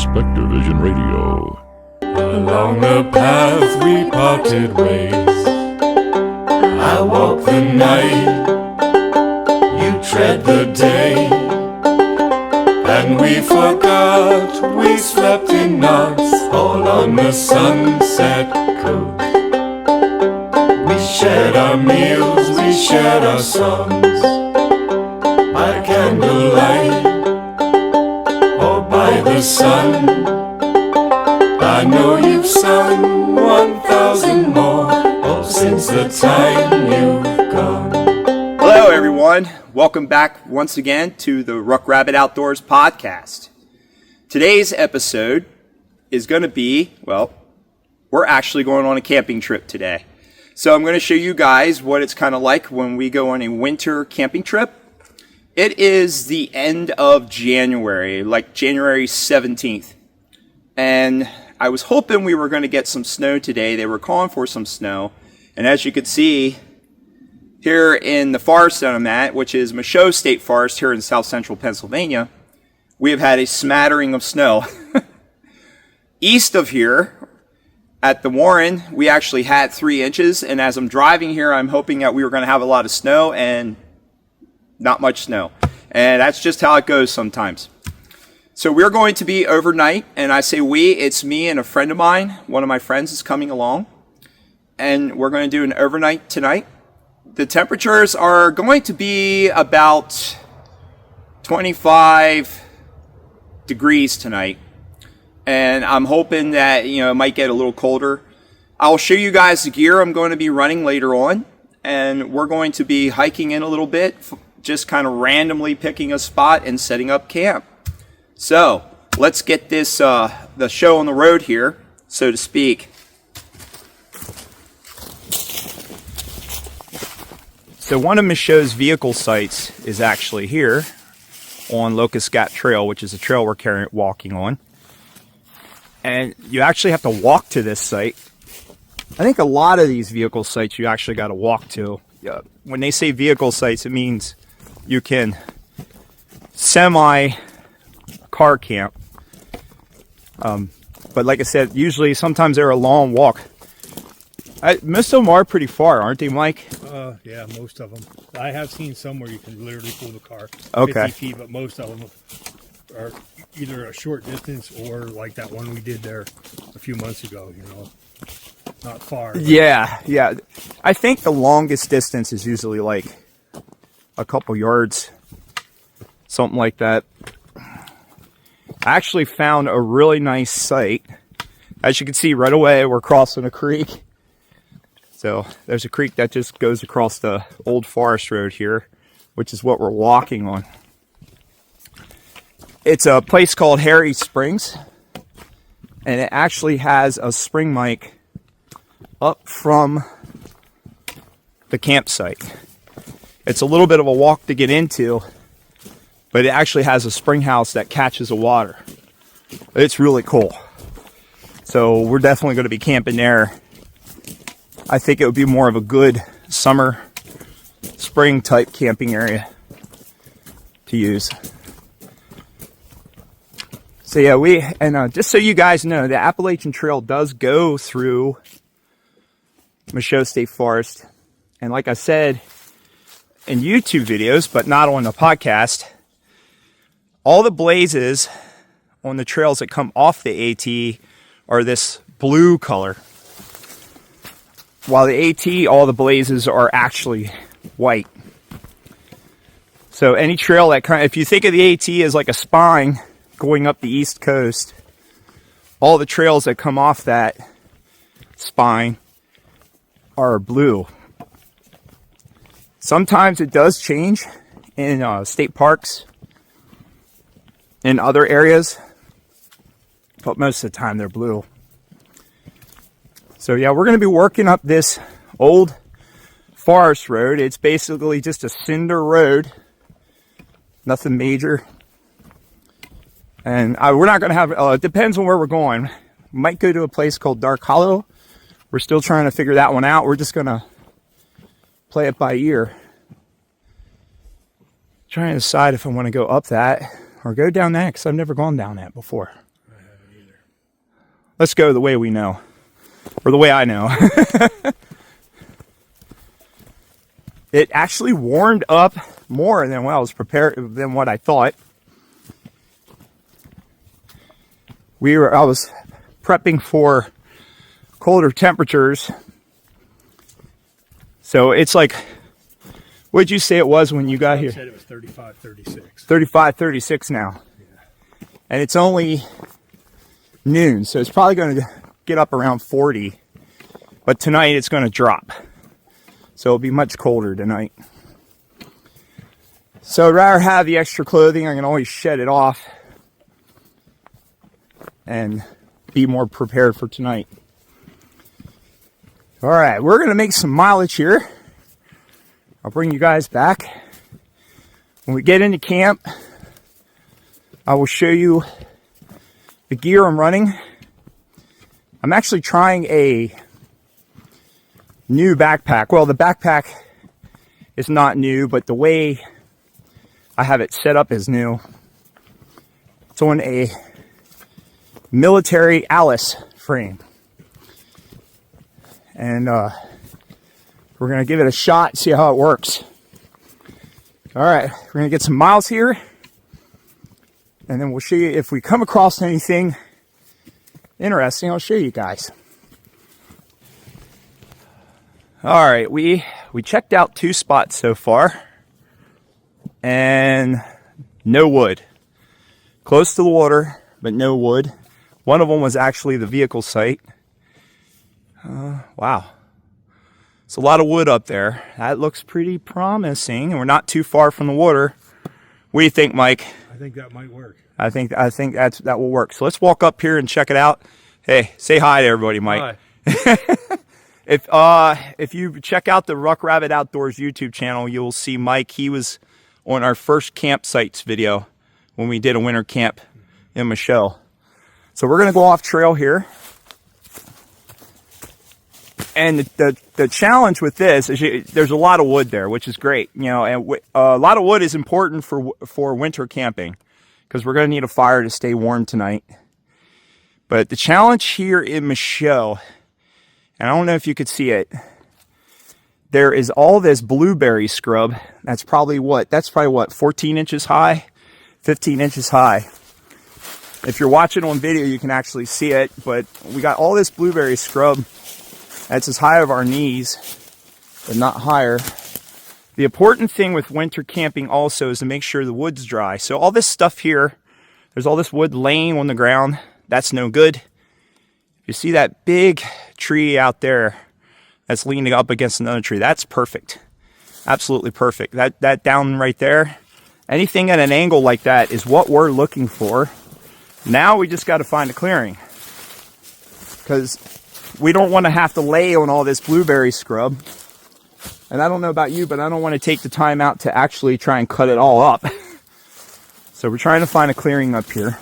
Spectrovision Radio. Along the path we parted ways. I walk the night, you tread the day, and we forgot we slept in knots all on the sunset coast. We shared our meals, we shared our songs, by candlelight or by the sun. I know you've sung 1,000 more since the time you've gone. Hello everyone, welcome back once again to the Ruck Rabbit Outdoors podcast. Today's episode is going to be, well, we're actually going on a camping trip today. So I'm going to show you guys what it's kind of like when we go on a winter camping trip. It is the end of January, like January 17th. And I was hoping we were going to get some snow today. They were calling for some snow. And as you can see, here in the forest that I'm at, which is Michaud State Forest here in south central Pennsylvania, we have had a smattering of snow. East of here, at the Warren, we actually had 3 inches. And as I'm driving here, I'm hoping that we were going to have a lot of snow, and not much snow. And that's just how it goes sometimes. So we're going to be overnight, and I say we, it's me and a friend of mine. One of my friends is coming along, and we're going to do an overnight tonight. The temperatures are going to be about 25 degrees tonight, and I'm hoping that, it might get a little colder. I'll show you guys the gear I'm going to be running later on, and we're going to be hiking in a little bit, just kind of randomly picking a spot and setting up camp. So, let's get this, the show on the road here, so to speak. So one of Michaud's vehicle sites is actually here on Locust Gap Trail, which is a trail we're walking on. And you actually have to walk to this site. I think a lot of these vehicle sites you actually got to walk to. When they say vehicle sites, it means you can car camp, but like I said, usually sometimes they're a long walk. Most of them are pretty far, aren't they, Mike? Yeah, most of them. I have seen some where you can literally pull the car 50 Okay. feet, but most of them are either a short distance or like that one we did there a few months ago, not far. Yeah. I think the longest distance is usually like a couple yards, something like that. I actually found a really nice site. As you can see right away, we're crossing a creek. So there's a creek that just goes across the old forest road here, which is what we're walking on. It's a place called Harry Springs, and it actually has a spring mic up from the campsite. It's a little bit of a walk to get into, but it actually has a spring house that catches the water. It's really cool. So we're definitely going to be camping there. I think it would be more of a good summer, spring type camping area to use. So yeah, just so you guys know, the Appalachian Trail does go through Michaud State Forest. And like I said in YouTube videos, but not on the podcast, all the blazes on the trails that come off the AT are this blue color. While the AT, all the blazes are actually white. So any trail that if you think of the AT as like a spine going up the East Coast, all the trails that come off that spine are blue. Sometimes it does change in state parks, in other areas, but most of the time they're blue. So yeah, we're going to be working up this old forest road. It's basically just a cinder road, nothing major. And we're not going to have, it depends on where we're going. We might go to a place called Dark Hollow. We're still trying to figure that one out. We're just going to play it by ear. Trying to decide if I want to go up that or go down that, because I've never gone down that before. let's go the way we know, or the way I know. It actually warmed up more than what I was prepared, than what I thought. I was prepping for colder temperatures. So it's like, what'd you say it was when you got here? I said it was 35, 36. 35, 36 now. Yeah. And it's only noon, so it's probably going to get up around 40. But tonight it's going to drop. So it'll be much colder tonight. So I'd rather have the extra clothing. I can always shed it off and be more prepared for tonight. All right, we're going to make some mileage here. I'll bring you guys back. When we get into camp, I will show you the gear I'm running. I'm actually trying a new backpack. Well, the backpack is not new, but the way I have it set up is new. It's on a military Alice frame. And we're going to give it a shot, see how it works. All right, we're going to get some miles here. And then we'll show you if we come across anything interesting, I'll show you guys. All right, we checked out 2 spots so far, and no wood. Close to the water, but no wood. One of them was actually the vehicle site. Wow, it's a lot of wood up there. That looks pretty promising, and we're not too far from the water. What do you think, Mike? I think that might work. I think that will work. So let's walk up here and check it out. Hey, say hi to everybody, Mike. Hi. If you check out the Ruck Rabbit Outdoors YouTube channel, you'll see Mike. He was on our first campsites video when we did a winter camp in Michelle. So we're going to go off trail here. And the challenge with this is there's a lot of wood there, which is great. You know, and a lot of wood is important for winter camping because we're going to need a fire to stay warm tonight. But the challenge here in Michelle, and I don't know if you could see it, there is all this blueberry scrub. That's probably what, 14 inches high, 15 inches high. If you're watching on video, you can actually see it, but we got all this blueberry scrub that's as high as our knees, but not higher. The important thing with winter camping also is to make sure the wood's dry. So all this stuff here, there's all this wood laying on the ground. That's no good. You see that big tree out there that's leaning up against another tree? That's perfect. Absolutely perfect. That down right there, anything at an angle like that is what we're looking for. Now we just got to find a clearing, because we don't want to have to lay on all this blueberry scrub. And I don't know about you, but I don't want to take the time out to actually try and cut it all up. So we're trying to find a clearing up here.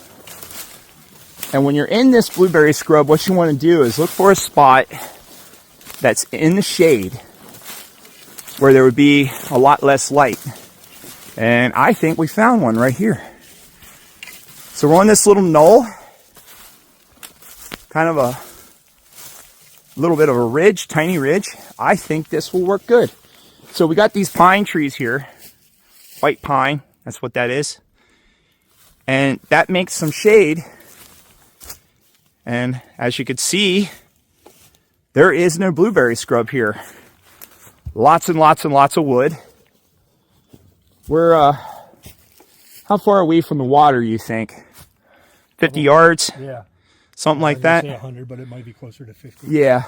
And when you're in this blueberry scrub, what you want to do is look for a spot that's in the shade where there would be a lot less light. And I think we found one right here. So we're on this little knoll, kind of a little bit of a ridge, tiny ridge. I think this will work good. So we got these pine trees here, white pine, that's what that is. And that makes some shade. And as you can see, there is no blueberry scrub here. Lots and lots and lots of wood. We're, how far are we from the water, you think? 50 yards? Yeah. Something like that? Say 100, but it might be closer to 50. Yeah.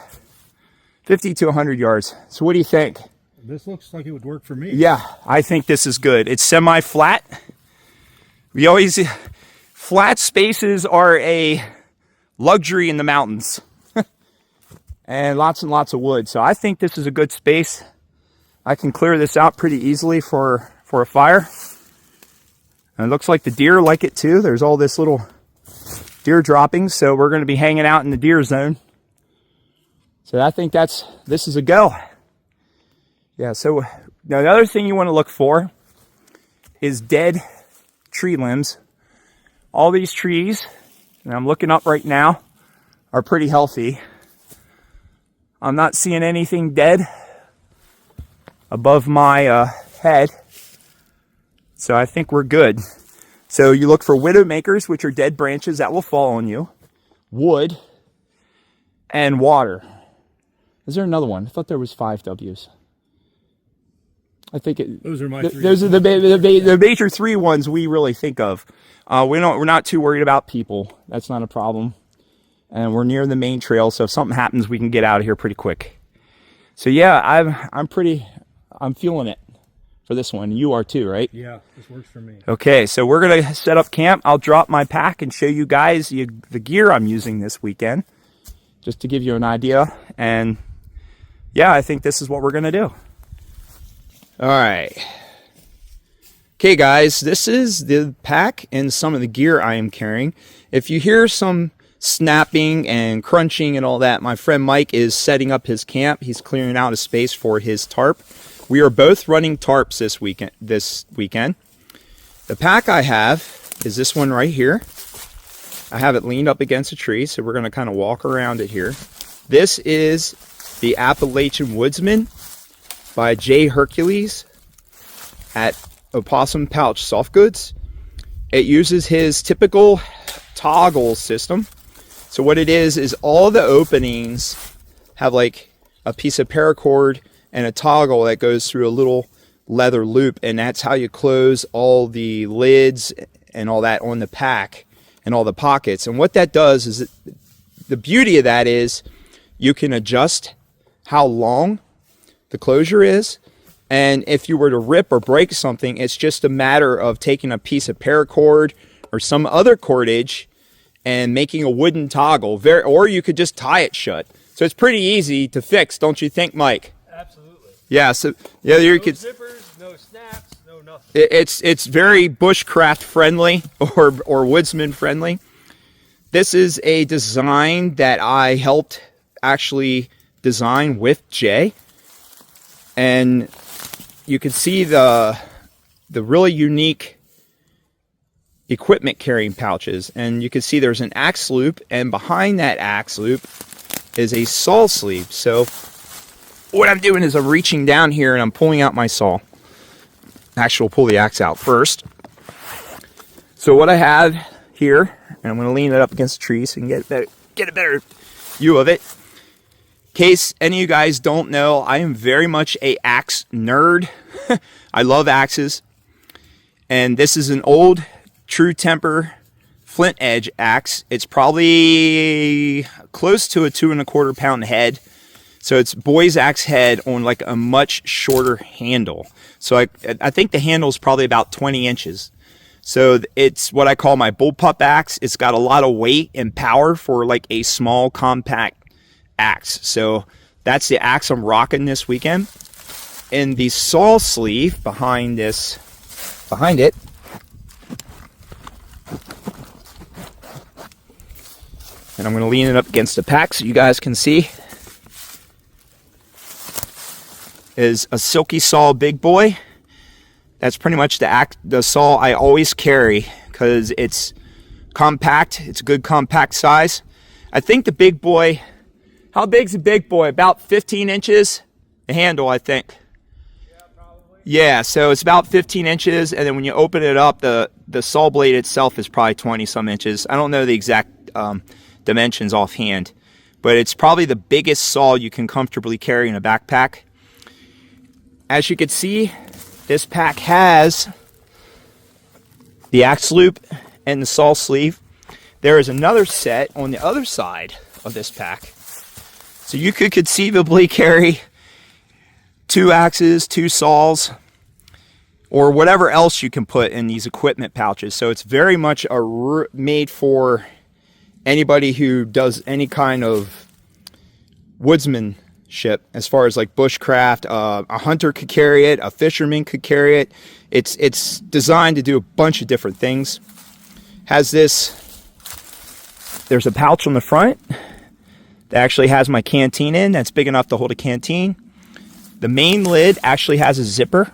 50 to 100 yards. So what do you think? This looks like it would work for me. Yeah, I think this is good. It's semi-flat. Flat spaces are a luxury in the mountains. And lots of wood. So I think this is a good space. I can clear this out pretty easily for a fire. And it looks like the deer like it too. There's all this little deer droppings, so we're going to be hanging out in the deer zone. So I think this is a go. Yeah, so now the other thing you want to look for is dead tree limbs. All these trees, and I'm looking up right now, are pretty healthy. I'm not seeing anything dead above my head, so I think we're good. So you look for widowmakers, which are dead branches that will fall on you, wood, and water. Is there another one? I thought there was 5 W's. I think those are my 3. those are the major 3 ones we really think of. We're not too worried about people. That's not a problem. And we're near the main trail, so if something happens, we can get out of here pretty quick. So yeah, I'm feeling it for this one. You are too, right? Yeah, this works for me. Okay, so we're gonna set up camp. I'll drop my pack and show you guys the gear I'm using this weekend, just to give you an idea. And yeah, I think this is what we're gonna do. All right. Okay, guys, this is the pack and some of the gear I am carrying. If you hear some snapping and crunching and all that, my friend Mike is setting up his camp. He's clearing out a space for his tarp. We are both running tarps this weekend. The pack I have is this one right here. I have it leaned up against a tree, so we're going to kind of walk around it here. This is the Appalachian Woodsman by J. Hercules at Opossum Pouch Soft Goods. It uses his typical toggle system. So what it is all the openings have like a piece of paracord and a toggle that goes through a little leather loop, and that's how you close all the lids and all that on the pack and all the pockets. And what that does is the beauty of that is you can adjust how long the closure is, and if you were to rip or break something, it's just a matter of taking a piece of paracord or some other cordage and making a wooden toggle, or you could just tie it shut. So it's pretty easy to fix, don't you think, Mike? Absolutely. Yeah. So yeah, you No could. zippers, no snaps, no nothing. It's very bushcraft friendly or woodsman friendly. This is a design that I helped actually design with Jay, and you can see the really unique equipment carrying pouches, and you can see there's an axe loop, and behind that axe loop is a saw sleeve. So what I'm doing is I'm reaching down here and I'm pulling out my saw. Actually, we'll pull the axe out first. So what I have here, and I'm going to lean it up against a tree so you can get a better view of it. In case any of you guys don't know, I am very much a axe nerd. I love axes, and this is an old True Temper flint edge axe. It's probably close to a 2¼ pound head. So it's boy's axe head on like a much shorter handle. So I think the handle is probably about 20 inches. So it's what I call my bullpup axe. It's got a lot of weight and power for like a small compact axe. So that's the axe I'm rocking this weekend. And the saw sleeve behind it, and I'm going to lean it up against the pack so you guys can see, is a Silky Saw Big Boy. That's pretty much the saw I always carry because it's compact. It's a good compact size. I think the Big Boy, how big's the Big Boy? About 15 inches, the handle, I think. Yeah, so it's about 15 inches, and then when you open it up, the saw blade itself is probably 20-some inches. I don't know the exact dimensions offhand, but it's probably the biggest saw you can comfortably carry in a backpack. As you can see, this pack has the axe loop and the saw sleeve. There is another set on the other side of this pack. So you could conceivably carry 2 axes, 2 saws, or whatever else you can put in these equipment pouches. So it's very much made for anybody who does any kind of woodsmanship, as far as like bushcraft. A hunter could carry it, a fisherman could carry it. It's designed to do a bunch of different things. Has this, there's a pouch on the front that actually has my canteen in, that's big enough to hold a canteen. The main lid actually has a zipper,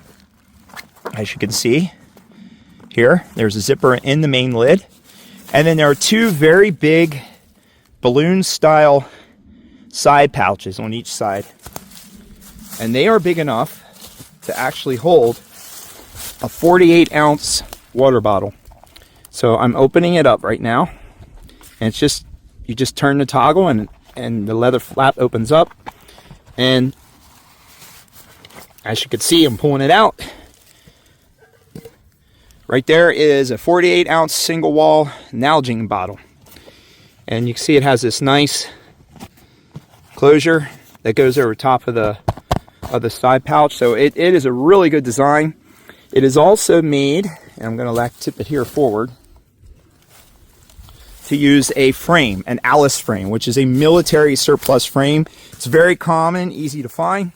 as you can see here. There's a zipper in the main lid. And then there are 2 very big balloon style side pouches on each side. And they are big enough to actually hold a 48-ounce water bottle. So I'm opening it up right now. And it's just, you just turn the toggle and the leather flap opens up. And as you can see, I'm pulling it out. Right there is a 48-ounce single wall Nalgene bottle. And you can see it has this nice closure that goes over top of the side pouch. So it is a really good design. It is also made, and I'm going to tip it here forward, to use a frame, an Alice frame, which is a military surplus frame. It's very common, easy to find.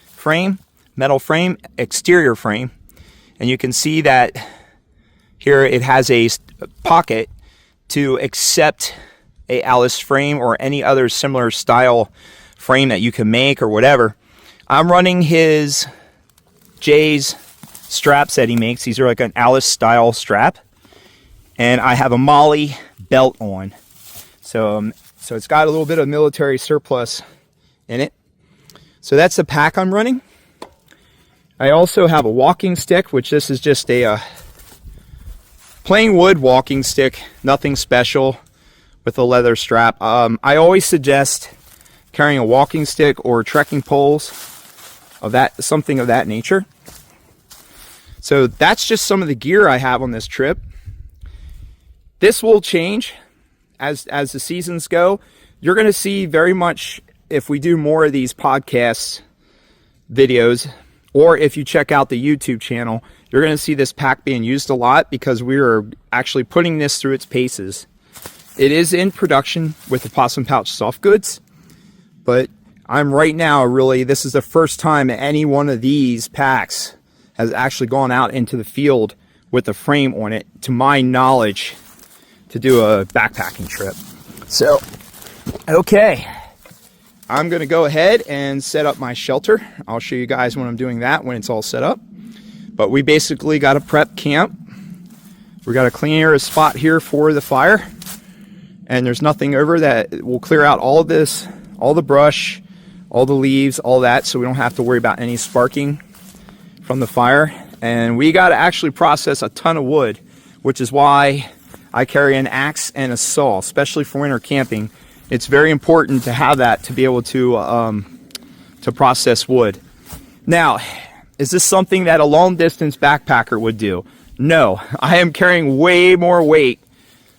Frame, metal frame, exterior frame. And you can see that here it has a pocket to accept a Alice frame or any other similar style frame that you can make or whatever. I'm running his Jay's straps that he makes. These are like an Alice style strap. And I have a Molly belt on. So it's got a little bit of military surplus in it. So that's the pack I'm running. I also have a walking stick, which this is just a plain wood walking stick, nothing special, with a leather strap. I always suggest carrying a walking stick or trekking poles of that, something of that nature. So that's just some of the gear I have on this trip. This will change as the seasons go. You're going to see very much, if we do more of these podcasts videos, or if you check out the YouTube channel, you're going to see this pack being used a lot because we are actually putting this through its paces. It is in production with the Possum Pouch Soft Goods, but I'm right now really, this is the first time any one of these packs has actually gone out into the field with a frame on it, to my knowledge, to do a backpacking trip. So, okay, I'm going to go ahead and set up my shelter. I'll show you guys when I'm doing that, when it's all set up. But we basically got to prep camp. We got to clear a spot here for the fire. And there's nothing over that. We'll clear out all of this, all the brush, all the leaves, all that, so we don't have to worry about any sparking from the fire. And we got to actually process a ton of wood, which is why I carry an axe and a saw, especially for winter camping. It's very important to have that to be able to process wood. Now, is this something that a long distance backpacker would do? No, I am carrying way more weight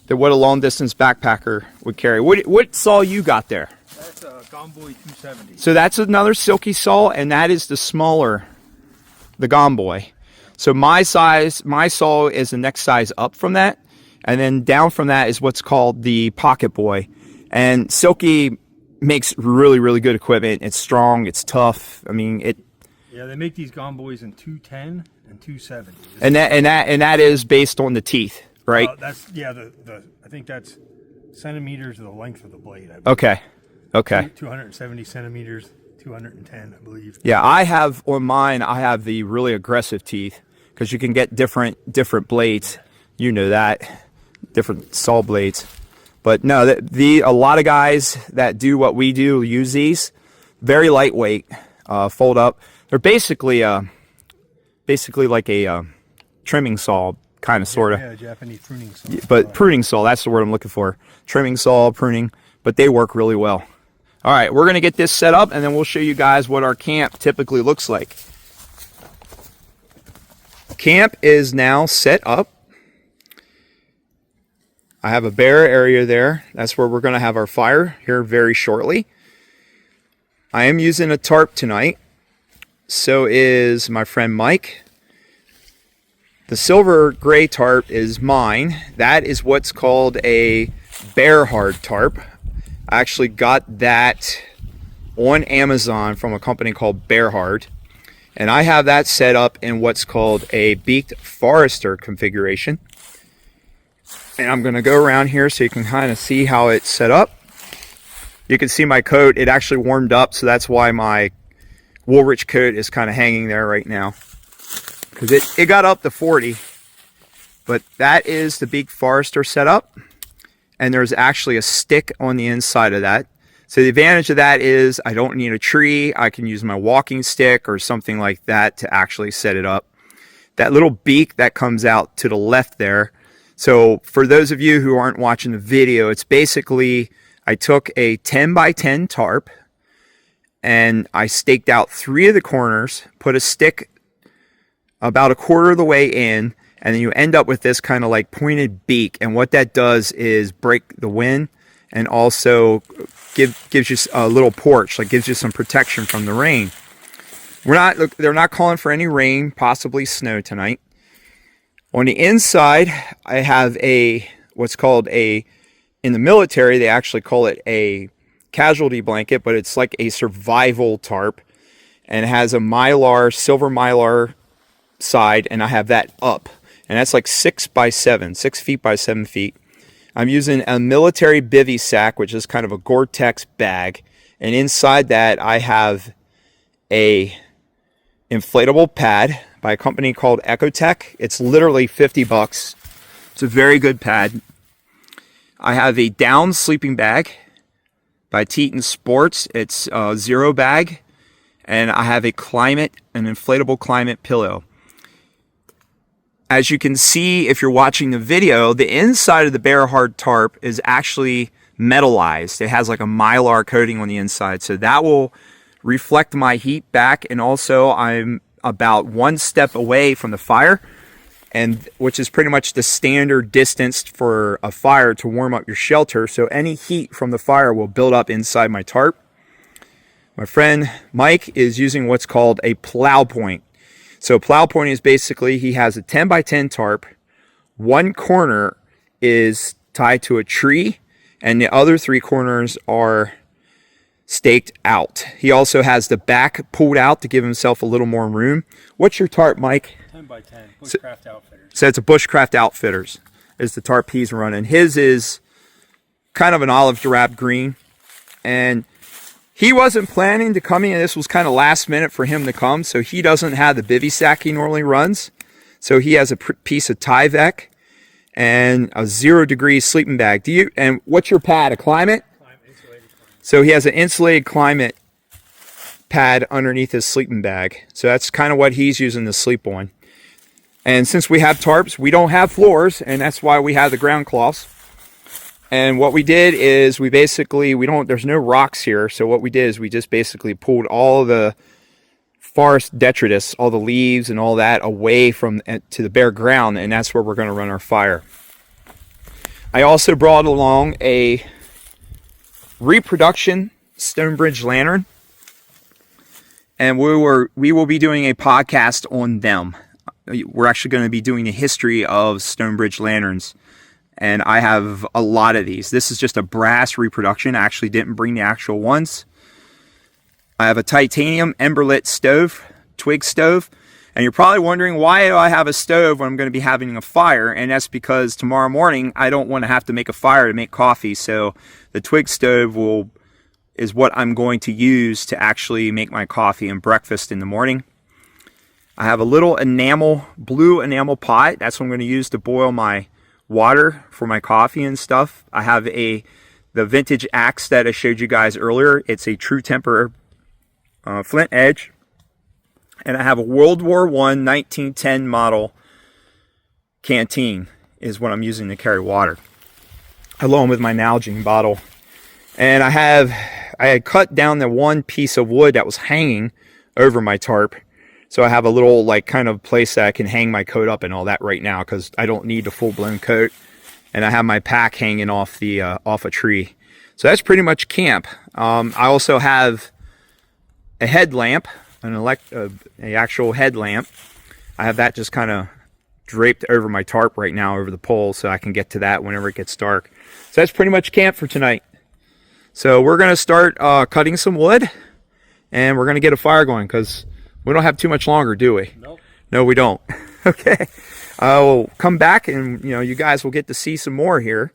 than what a long distance backpacker would carry. What saw you got there? That's a Gomboy 270. So that's another silky saw, and that is the smaller, the Gomboy. So my saw is the next size up from that, and then down from that is what's called the Pocket Boy. And Silky makes really, really good equipment. It's strong, it's tough. I mean, yeah, they make these Gomboys in 210 and 270. And that is based on the teeth, right? That's I think that's centimeters of the length of the blade. I believe. Okay. 270 centimeters, 210, I believe. Yeah, I have on mine. I have the really aggressive teeth because you can get different blades. You know that, different saw blades. But no, a lot of guys that do what we do use these. Very lightweight, fold up. They're basically like a trimming saw, kind of, sort of. Yeah, Japanese pruning saw. But pruning saw, that's the word I'm looking for. Trimming saw, pruning, but they work really well. All right, we're going to get this set up, and then we'll show you guys what our camp typically looks like. Camp is now set up. I have a bare area there. That's where we're going to have our fire here very shortly. I am using a tarp tonight. So is my friend Mike. The silver gray tarp is mine. That is what's called a bear hard tarp. I actually got that on Amazon from a company called Bear Hard. And I have that set up in what's called a beaked Forester configuration. And I'm going to go around here so you can kind of see how it's set up. You can see my coat. It actually warmed up, so that's why my Woolrich coat is kind of hanging there right now. Because it got up to 40. But that is the beaked Forester setup. and there's actually a stick on the inside of that. So the advantage of that is I don't need a tree. I can use my walking stick or something like that to actually set it up. That little beak that comes out to the left there. So for those of you who aren't watching the video, it's basically I took a 10 by 10 tarp and I staked out 3 of the corners, put a stick about a quarter of the way in, and then you end up with this kind of like pointed beak. And what that does is break the wind and also gives you a little porch, like gives you some protection from the rain. They're not calling for any rain, possibly snow tonight. On the inside, I have what's called in the military, they actually call it a casualty blanket, but it's like a survival tarp, and it has a silver mylar side, and I have that up, and that's like 6 feet by 7 feet. I'm using a military bivy sack, which is kind of a Gore-Tex bag, and inside that I have a inflatable pad by a company called Ecotech. It's literally $50. It's a very good pad. I have a down sleeping bag by Teton Sports. It's a Zero bag, and I have an inflatable climate pillow. As you can see, if you're watching the video, the inside of the Bear Hard tarp is actually metallized. It has like a mylar coating on the inside, so that will reflect my heat back. And also I'm about 1 step away from the fire, and which is pretty much the standard distance for a fire to warm up your shelter. So any heat from the fire will build up inside my tarp. My friend Mike is using what's called a plow point. So plow point is basically he has a 10 by 10 tarp. One corner is tied to a tree, and the other 3 corners are staked out. He also has the back pulled out to give himself a little more room. What's your tarp, Mike? 10 by 10, Bushcraft Outfitters. So it's a Bushcraft Outfitters is the tarp he's running. His is kind of an olive drab green, and he wasn't planning to come in. This was kind of last minute for him to come, so he doesn't have the bivy sack he normally runs. So he has a piece of Tyvek and a 0 degree sleeping bag. And what's your pad? A climate? Insulated climate. So he has an insulated climate pad underneath his sleeping bag. So that's kind of what he's using to sleep on. And since we have tarps, we don't have floors, and that's why we have the ground cloths. And what we did is there's no rocks here. So what we did is we just basically pulled all the forest detritus, all the leaves and all that away to the bare ground. And that's where we're going to run our fire. I also brought along a reproduction Stonebridge lantern. And we will be doing a podcast on them. We're actually going to be doing the history of Stonebridge lanterns. And I have a lot of these. This is just a brass reproduction. I actually didn't bring the actual ones. I have a titanium emberlit stove, twig stove. And you're probably wondering, why do I have a stove when I'm going to be having a fire? And that's because tomorrow morning, I don't want to have to make a fire to make coffee. So the twig stove is what I'm going to use to actually make my coffee and breakfast in the morning. I have a little blue enamel pot. That's what I'm going to use to boil my water for my coffee and stuff. I have the vintage axe that I showed you guys earlier. It's a True Temper flint edge, and I have a World War I 1910 model canteen is what I'm using to carry water, along with my Nalgene bottle. And I had cut down the one piece of wood that was hanging over my tarp. So I have a little kind of place that I can hang my coat up and all that right now, because I don't need a full-blown coat. And I have my pack hanging off a tree. So that's pretty much camp. I also have a headlamp, an actual headlamp. I have that just kind of draped over my tarp right now over the pole, so I can get to that whenever it gets dark. So that's pretty much camp for tonight. So we're going to start cutting some wood, and we're going to get a fire going, because we don't have too much longer, do we? Nope. No, we don't. Okay. We'll come back, and you guys will get to see some more here.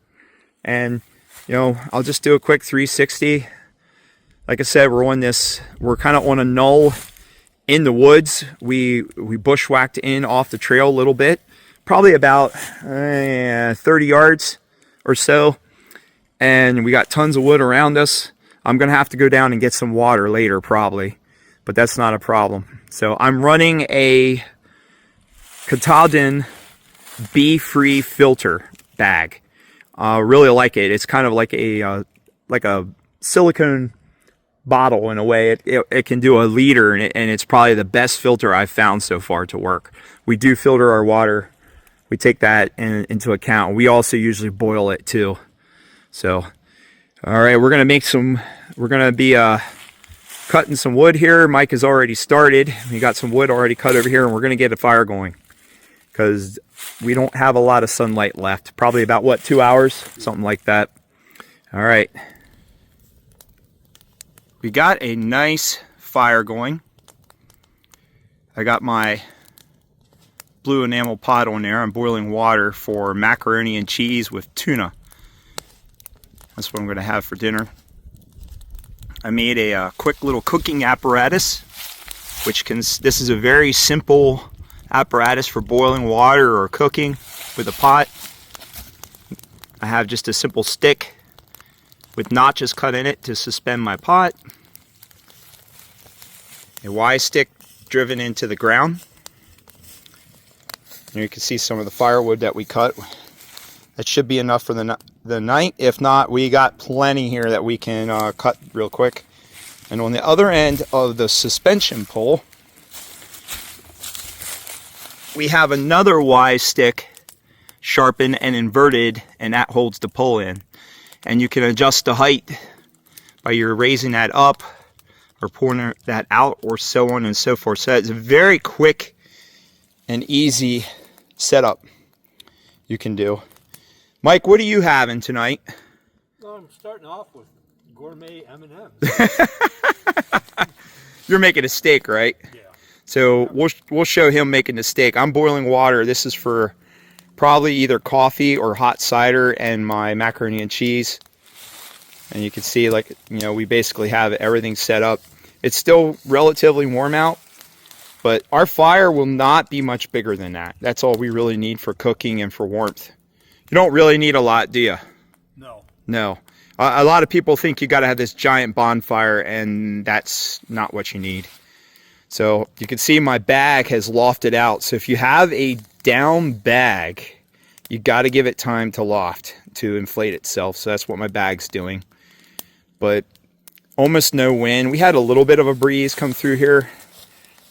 And I'll just do a quick 360. Like I said, we're kind of on a knoll in the woods. We bushwhacked in off the trail a little bit, probably about 30 yards or so. and we got tons of wood around us. I'm going to have to go down and get some water later probably, but that's not a problem. So I'm running a Katahdin bee-free filter bag. Really like it. It's kind of like a silicone bottle in a way. It can do a liter, and it's probably the best filter I've found so far to work. We do filter our water. We take that into account. We also usually boil it too. So, all right, we're gonna be cutting some wood here. Mike has already started. We got some wood already cut over here, and we're gonna get a fire going because we don't have a lot of sunlight left. Probably about, what, 2 hours? Something like that. All right. We got a nice fire going. I got my blue enamel pot on there. I'm boiling water for macaroni and cheese with tuna. That's what I'm going to have for dinner. I made a quick little cooking apparatus, this is a very simple apparatus for boiling water or cooking with a pot. I have just a simple stick with notches cut in it to suspend my pot. A Y stick driven into the ground. Here you can see some of the firewood that we cut. That should be enough for the night. If not, we got plenty here that we can cut real quick. And on the other end of the suspension pole, we have another Y stick sharpened and inverted, and that holds the pole in. And you can adjust the height by your raising that up or pulling that out, or so on and so forth. So it's a very quick and easy setup you can do. Mike, what are you having tonight? Well, I'm starting off with gourmet M&Ms. You're making a steak, right? Yeah. So we'll show him making the steak. I'm boiling water. This is for probably either coffee or hot cider and my macaroni and cheese. And you can see, like, you know, we basically have everything set up. It's still relatively warm out, but our fire will not be much bigger than that. That's all we really need for cooking and for warmth. You don't really need a lot, do you? No. No. A lot of people think you got to have this giant bonfire, and that's not what you need. So you can see my bag has lofted out. So if you have a down bag, you got to give it time to loft to inflate itself. So that's what my bag's doing. But almost no wind. We had a little bit of a breeze come through here,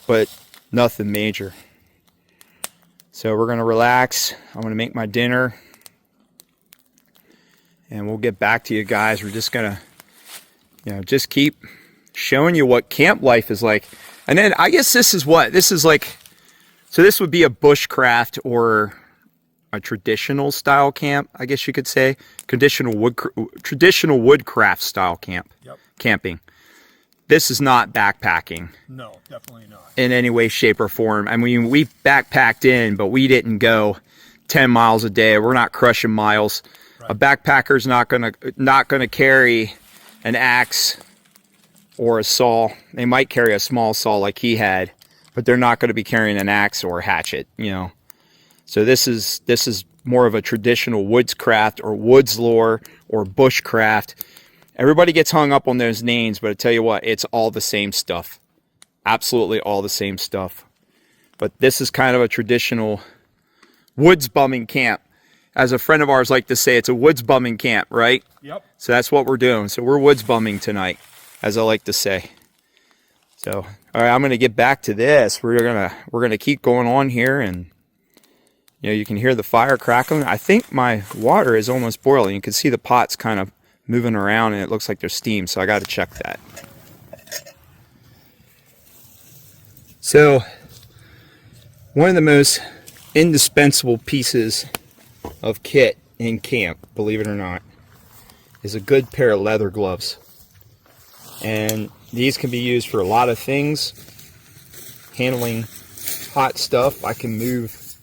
but nothing major. So we're going to relax. I'm going to make my dinner, and we'll get back to you guys. We're just going to, you know, just keep showing you what camp life is like. And then I guess this is like, so this would be a bushcraft or a traditional style camp, I guess you could say. Traditional woodcraft style camp. Yep. Camping. This is not backpacking. No, definitely not. In any way, shape, or form. I mean, we backpacked in, but we didn't go 10 miles a day. We're not crushing miles. Right. A backpacker's not gonna carry an axe or a saw. They might carry a small saw like he had, but they're not going to be carrying an axe or a hatchet, you know. So this is more of a traditional woodscraft or woods lore or bushcraft. Everybody gets hung up on those names, but I tell you what, it's all the same stuff. Absolutely all the same stuff. But this is kind of a traditional woodsbumming camp. As a friend of ours liked to say, it's a woodsbumming camp, right? Yep. So that's what we're doing. So we're woodsbumming tonight, as I like to say. So, all right, I'm going to get back to this. We're gonna keep going on here, and you know, you can hear the fire crackling. I think my water is almost boiling. You can see the pot's kind of moving around, and it looks like there's steam, so I got to check that. So, one of the most indispensable pieces of kit in camp, believe it or not, is a good pair of leather gloves. And these can be used for a lot of things. Handling hot stuff. I can move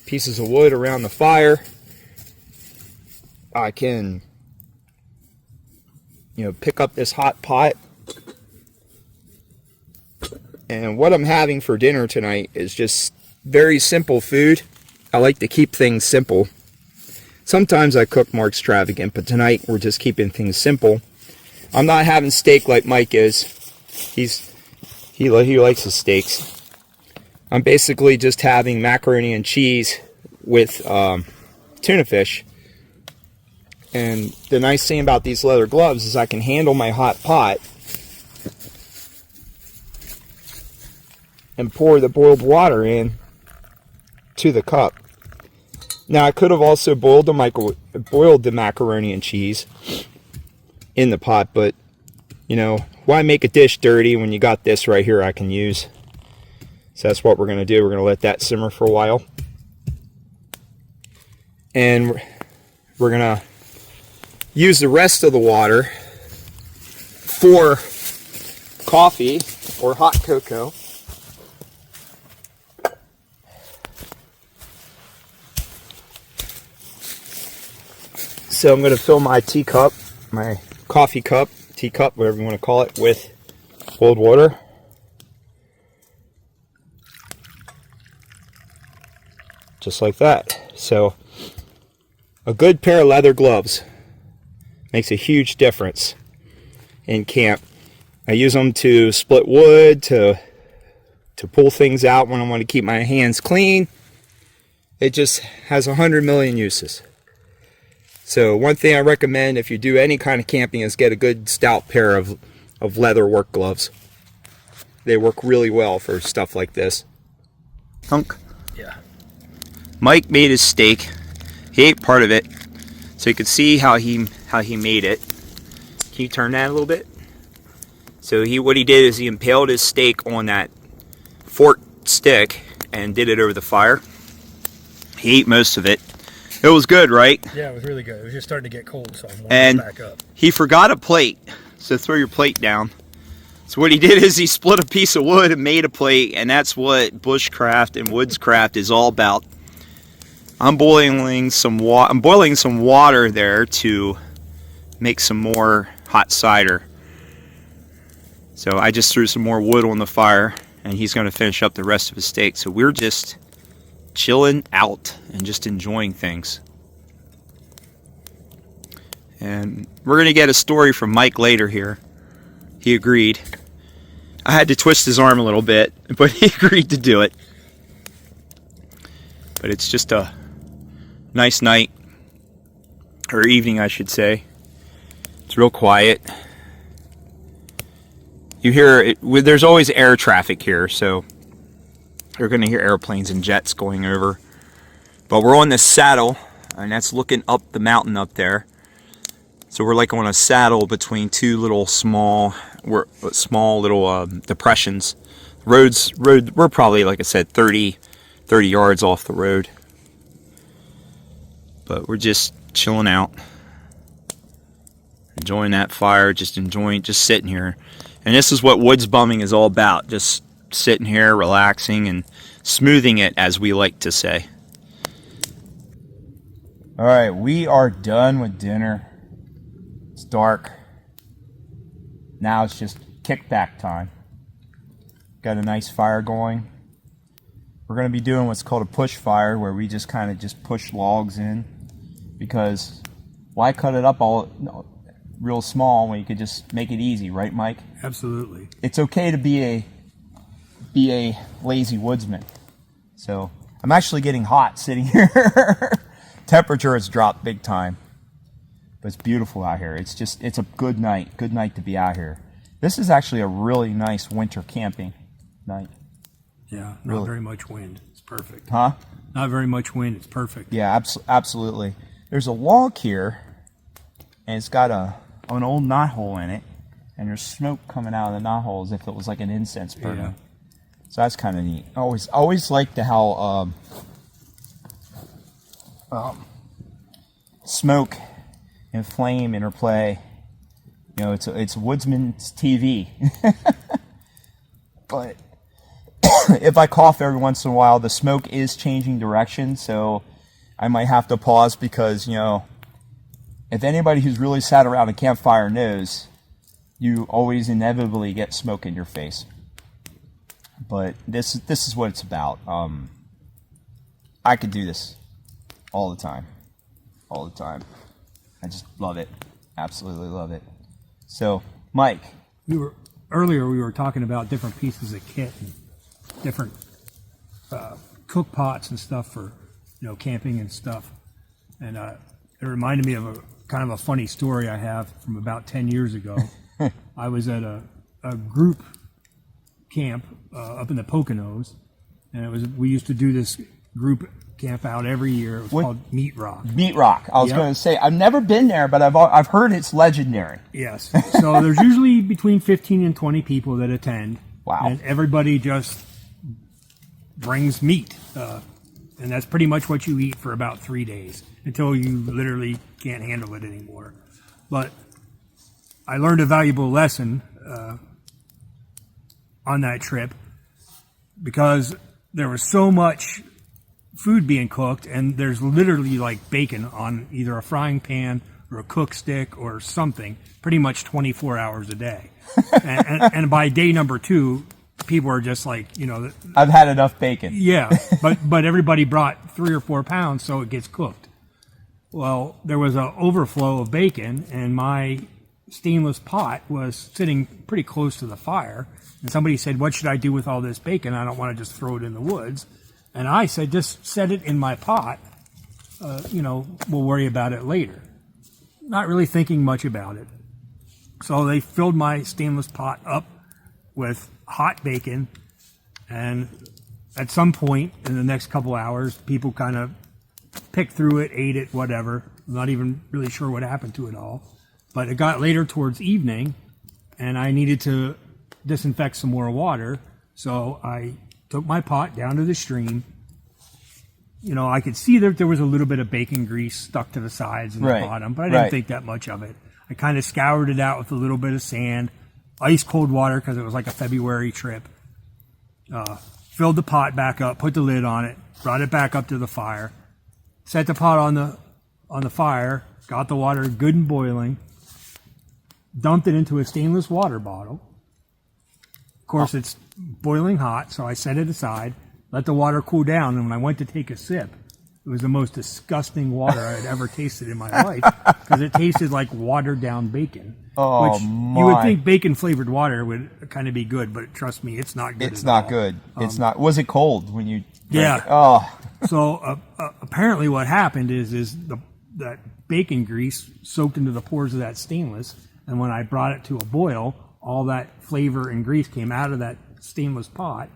pieces of wood around the fire. I can, you know, pick up this hot pot. And what I'm having for dinner tonight is just very simple food. I like to keep things simple. Sometimes I cook more extravagant, but tonight we're just keeping things simple. I'm not having steak like Mike is. He likes his steaks. I'm basically just having macaroni and cheese with tuna fish. And the nice thing about these leather gloves is I can handle my hot pot and pour the boiled water in to the cup. Now I could have also boiled the macaroni and cheese in the pot, but you know, why make a dish dirty when you got this right here I can use? So that's what we're going to do. We're going to let that simmer for a while. And we're going to use the rest of the water for coffee or hot cocoa. So I'm going to fill my teacup, my coffee cup, teacup, whatever you want to call it, with cold water. Just like that. So a good pair of leather gloves makes a huge difference in camp. I use them to split wood, to pull things out when I want to keep my hands clean. It just has 100 million uses. So one thing I recommend if you do any kind of camping is get a good stout pair of leather work gloves. They work really well for stuff like this. Hunk. Yeah. Mike made his steak. He ate part of it, so you could see how he made it. Can you turn that a little bit? So what he did is he impaled his steak on that forked stick and did it over the fire. He ate most of it. It was good, right? Yeah, it was really good. It was just starting to get cold, so I'm warming it back up. He forgot a plate, so throw your plate down. So what he did is he split a piece of wood and made a plate, and that's what bushcraft and woodscraft is all about. I'm boiling some water there to make some more hot cider. So I just threw some more wood on the fire, and he's going to finish up the rest of his steak. So we're just chilling out and just enjoying things. And we're going to get a story from Mike later here. He agreed. I had to twist his arm a little bit, but he agreed to do it. But it's just a nice night, or evening I should say. It's real quiet. You hear it, there's always air traffic here, so you're going to hear airplanes and jets going over. But we're on this saddle, and that's looking up the mountain up there. So we're like on a saddle between two little small little depressions. We're probably, like I said, 30 yards off the road. But we're just chilling out, enjoying that fire, just sitting here. And this is what woodsbumming is all about, just sitting here, relaxing, and smoothing it, as we like to say. All right, we are done with dinner. It's dark. Now it's just kickback time. Got a nice fire going. We're going to be doing what's called a push fire, where we just kind of push logs in, because why cut it up all real small when you could just make it easy, right, Mike? Absolutely. It's okay to be a lazy woodsman. So I'm actually getting hot sitting here. Temperature has dropped big time, but it's beautiful out here. It's a good night to be out here. This is actually a really nice winter camping night. Yeah, not really. Very much wind. It's perfect. Huh? Not very much wind. It's perfect. Yeah, absolutely. There's a log here, and it's got an old knothole in it, and there's smoke coming out of the knothole as if it was like an incense burner. Yeah. So that's kind of neat. Always liked how smoke and flame interplay. You know, it's woodsman's TV. But if I cough every once in a while, the smoke is changing direction, so I might have to pause, because, you know, if anybody who's really sat around a campfire knows, you always inevitably get smoke in your face. But this is what it's about. I could do this all the time. all the time. I just love it. Absolutely love it. So, Mike. Earlier we were talking about different pieces of kit and different cook pots and stuff for, camping and stuff. And it reminded me of a kind of a funny story I have from about 10 years ago. I was at a group camp up in the Poconos, and we used to do this group camp out every year. It was called Meat Rock. Meat Rock. I was going to say, I've never been there, but I've heard it's legendary. Yes. So there's usually between 15 and 20 people that attend. Wow. And everybody just brings meat. And that's pretty much what you eat for about 3 days until you literally can't handle it anymore. But I learned a valuable lesson on that trip because there was so much food being cooked, and there's literally like bacon on either a frying pan or a cook stick or something pretty much 24 hours a day. and by day number 2, people are just like, I've had enough bacon. Yeah, but everybody brought 3 or 4 pounds, so it gets cooked. Well, there was an overflow of bacon, and my stainless pot was sitting pretty close to the fire, and somebody said, what should I do with all this bacon? I don't want to just throw it in the woods. And I said, just set it in my pot. We'll worry about it later. Not really thinking much about it. So they filled my stainless pot up with hot bacon. And at some point in the next couple hours, people kind of picked through it, ate it, whatever. I'm not even really sure what happened to it all. But it got later towards evening, and I needed to disinfect some more water. So I took my pot down to the stream. I could see that there was a little bit of bacon grease stuck to the sides and the bottom, but I didn't think that much of it. I kind of scoured it out with a little bit of sand, ice cold water because it was like a February trip. Filled the pot back up, put the lid on it, brought it back up to the fire, set the pot on the fire, got the water good and boiling, dumped it into a stainless water bottle. Of course, it's boiling hot, so I set it aside, let the water cool down, and when I went to take a sip, it was the most disgusting water I had ever tasted in my life because it tasted like watered down bacon. Oh, which you would think bacon flavored water would kind of be good, but trust me, it's not good. It's not good. It's not. Was it cold when you? Yeah. Oh. So apparently, what happened is that bacon grease soaked into the pores of that stainless, and when I brought it to a boil, all that flavor and grease came out of that stainless pot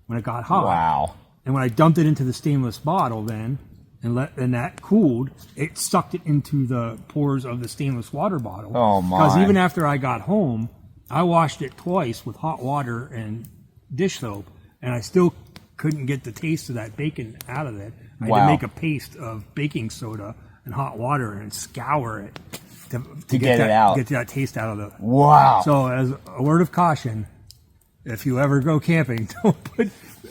when it got hot. Wow. And when I dumped it into the stainless bottle then, and that cooled, it sucked it into the pores of the stainless water bottle. Oh, my. Because even after I got home, I washed it twice with hot water and dish soap, and I still couldn't get the taste of that bacon out of it. I had to make a paste of baking soda and hot water and scour it to get it out. Get that taste out of the... Wow. So as a word of caution, if you ever go camping,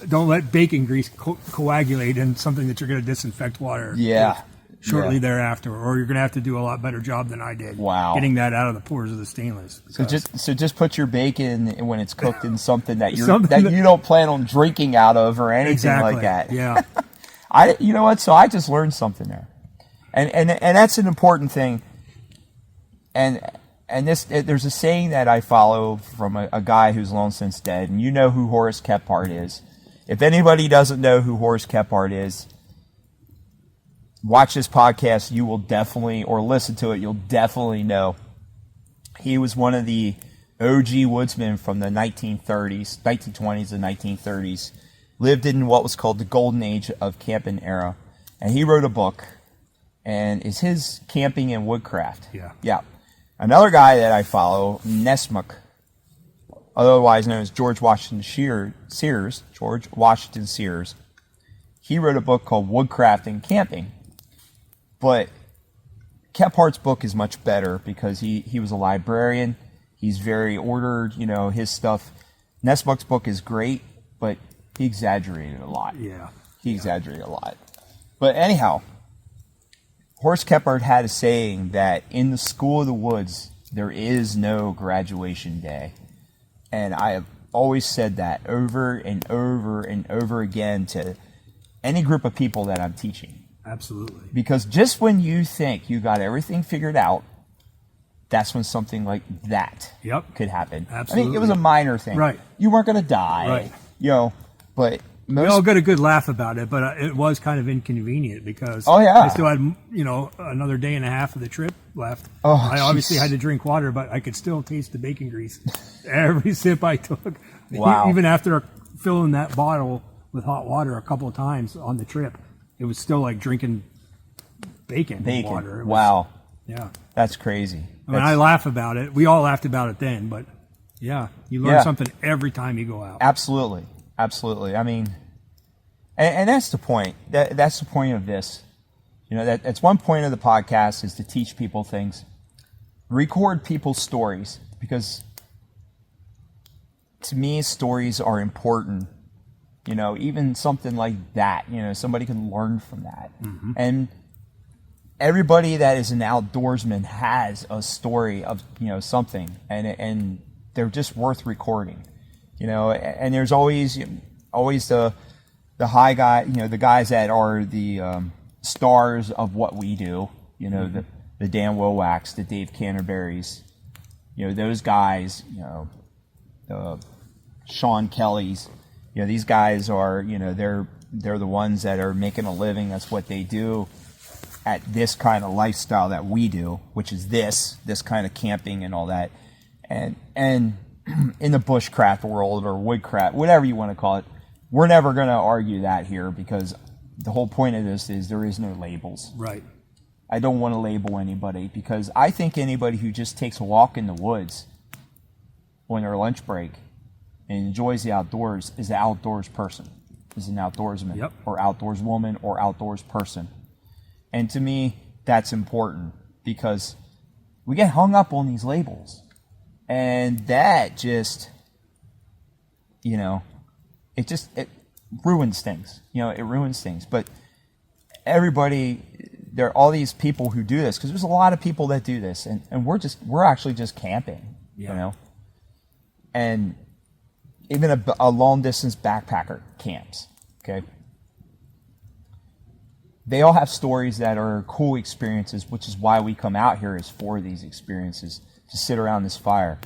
don't let bacon grease coagulate in something that you're going to disinfect water shortly thereafter, or you're going to have to do a lot better job than I did. Wow. Getting that out of the pores of the stainless. So just put your bacon when it's cooked in something that you don't plan on drinking out of or anything like that. Yeah. You know what? So I just learned something there, and that's an important thing. And there's a saying that I follow from a guy who's long since dead, and you know who Horace Kephart is. If anybody doesn't know who Horace Kephart is, watch this podcast. You will definitely, or listen to it, you'll definitely know. He was one of the OG woodsmen from the 1920s and 1930s. Lived in what was called the golden age of camping era. And he wrote a book, and it's his Camping and Woodcraft. Yeah. Another guy that I follow, Nessmuk, otherwise known as George Washington Sears, he wrote a book called Woodcraft and Camping. But Kephart's book is much better because he was a librarian. He's very ordered, his stuff. Nessmuk's book is great, but he exaggerated a lot. Yeah. He exaggerated a lot. But anyhow, Horace Kephart had a saying that in the school of the woods, there is no graduation day. And I have always said that over and over and over again to any group of people that I'm teaching. Absolutely. Because just when you think you got everything figured out, that's when something like that could happen. Absolutely. I mean, it was a minor thing. Right. You weren't going to die. Right. You know, but We all got a good laugh about it, but it was kind of inconvenient because I still had, another day and a half of the trip left. Oh, I obviously had to drink water, but I could still taste the bacon grease every sip I took. Wow. Even after filling that bottle with hot water a couple of times on the trip, it was still like drinking bacon. Water. Wow. Yeah. That's crazy. I laugh about it. We all laughed about it then, but yeah, you learn something every time you go out. Absolutely. Absolutely. I mean, and that's the point. That's the point of this. That's one point of the podcast, is to teach people things. Record people's stories, because to me, stories are important. Even something like that, somebody can learn from that. Mm-hmm. And everybody that is an outdoorsman has a story of, something, and they're just worth recording. And there's always the high guy, the guys that are the stars of what we do, the Dan Wowacks, the Dave Canterberries, those guys, the Sean Kellys, these guys are, they're the ones that are making a living. That's what they do at this kind of lifestyle that we do, which is this kind of camping and all that. And in the bushcraft world, or woodcraft, whatever you want to call it, we're never going to argue that here, because the whole point of this is there is no labels. Right. I don't want to label anybody, because I think anybody who just takes a walk in the woods on their lunch break and enjoys the outdoors is an outdoors person, is an outdoorsman, or outdoors woman, or outdoors person. And to me, that's important, because we get hung up on these labels. And that just, it ruins things. It ruins things. But everybody, there are all these people who do this, because there's a lot of people that do this, and we're actually just camping, and even a long distance backpacker camps. Okay. They all have stories that are cool experiences, which is why we come out here, is for these experiences, to sit around this fire,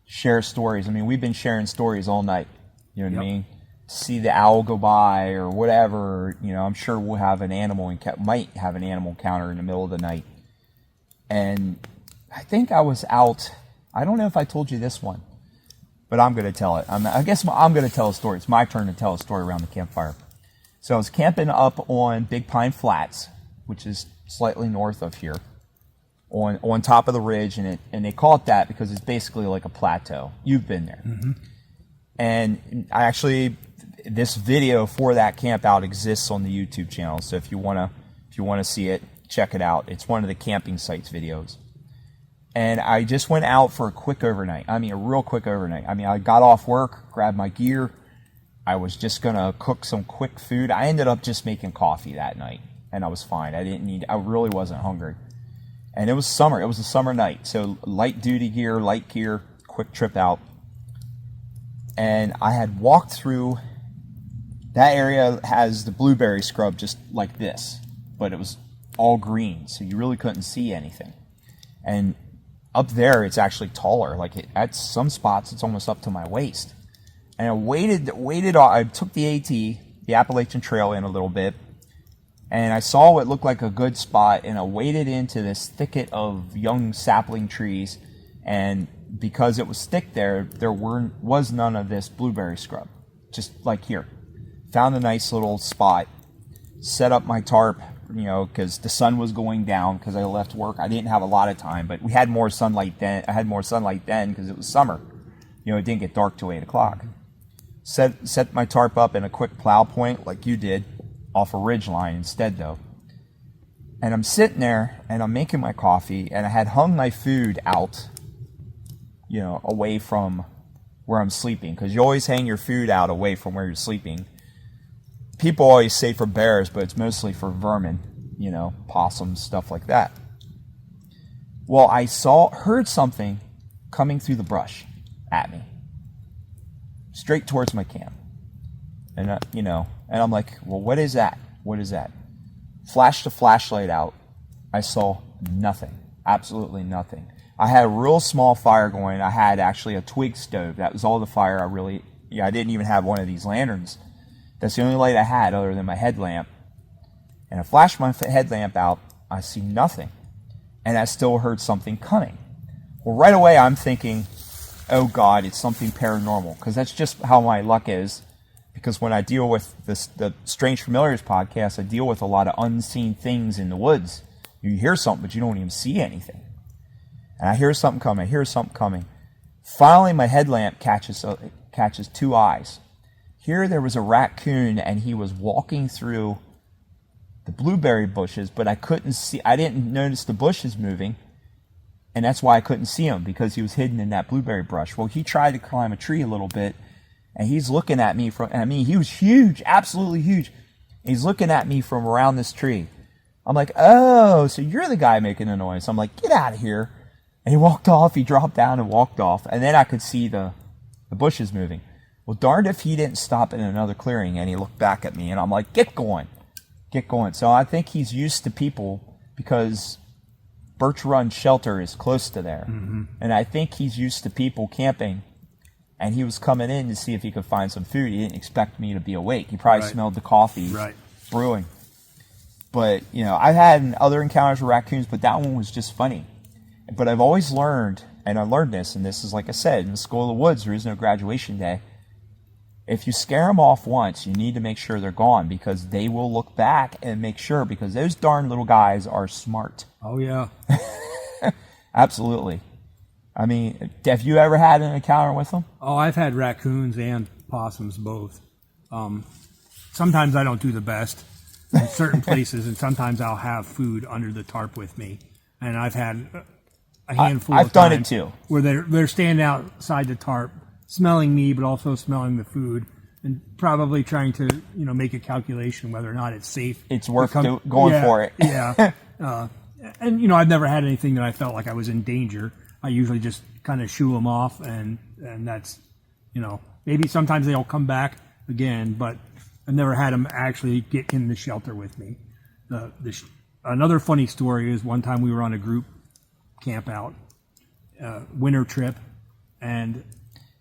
share stories. I mean, we've been sharing stories all night. You know what I mean? See the owl go by or whatever. I'm sure we'll have might have an animal encounter in the middle of the night. And I think I was out. I don't know if I told you this one, but I'm going to tell it. I guess I'm going to tell a story. It's my turn to tell a story around the campfire. So I was camping up on Big Pine Flats, which is slightly north of here, on top of the ridge, and they call it that because it's basically like a plateau. You've been there. Mm-hmm. And this video for that camp out exists on the YouTube channel. So if you want to see it, check it out. It's one of the camping sites videos. And I just went out for a quick overnight. I mean, a real quick overnight. I mean, I got off work, grabbed my gear. I was just going to cook some quick food. I ended up just making coffee that night, and I was fine. I really wasn't hungry. And it was summer. It was a summer night. So light gear, quick trip out. And I had walked through, that area has the blueberry scrub just like this, but it was all green, so you really couldn't see anything. And up there, it's actually taller. At some spots, it's almost up to my waist. And I waited. I took the AT, the Appalachian Trail, in a little bit, and I saw what looked like a good spot, and I waded into this thicket of young sapling trees, and because it was thick there was none of this blueberry scrub, just like here. Found a nice little spot, set up my tarp, because the sun was going down, because I left work. I didn't have a lot of time, but we had more sunlight then. I had more sunlight then because it was summer. It didn't get dark till 8 o'clock. Set my tarp up in a quick plow point like you did, off a ridge line instead though. And I'm sitting there and I'm making my coffee, and I had hung my food out, away from where I'm sleeping, because you always hang your food out away from where you're sleeping. People always say for bears, but it's mostly for vermin, possums, stuff like that. Well, I heard something coming through the brush at me, straight towards my camp. And, and I'm like, well, what is that? What is that? Flashed the flashlight out. I saw nothing. Absolutely nothing. I had a real small fire going. I had actually a twig stove. That was all the fire I didn't even have one of these lanterns. That's the only light I had other than my headlamp. And I flashed my headlamp out. I see nothing. And I still heard something coming. Well, right away I'm thinking, oh God, it's something paranormal. Because that's just how my luck is. Because when I deal with the Strange Familiars podcast, I deal with a lot of unseen things in the woods. You hear something, but you don't even see anything. And I hear something coming. Finally, my headlamp catches two eyes. Here there was a raccoon, and he was walking through the blueberry bushes, but I didn't notice the bushes moving, and that's why I couldn't see him, because he was hidden in that blueberry brush. Well, he tried to climb a tree a little bit, and he's looking at me he was huge, absolutely huge. He's looking at me from around this tree. I'm like, oh, so you're the guy making the noise. I'm like, get out of here. And he walked off. He dropped down and walked off. And then I could see the bushes moving. Well, darned if he didn't stop in another clearing, and he looked back at me, and I'm like, get going. So I think he's used to people, because Birch Run Shelter is close to there. Mm-hmm. And I think he's used to people camping, and he was coming in to see if he could find some food. He didn't expect me to be awake. He probably smelled the coffee brewing. But, I've had other encounters with raccoons, but that one was just funny. But I've always learned, and I learned this, and this is like I said, in the School of the Woods, there is no graduation day. If you scare them off once, you need to make sure they're gone, because they will look back and make sure, because those darn little guys are smart. Oh, yeah. Absolutely. I mean, have you ever had an encounter with them? Oh, I've had raccoons and possums both. Sometimes I don't do the best in certain places, and sometimes I'll have food under the tarp with me. And I've had a handful I've of done it times too, where they're standing outside the tarp, smelling me, but also smelling the food, and probably trying to make a calculation whether or not it's safe. It's worth going for it. Yeah. And I've never had anything that I felt like I was in danger. I usually just kind of shoo them off, and that's maybe sometimes they'll come back again, but I've never had them actually get in the shelter with me. Another funny story is one time we were on a group camp out, winter trip, and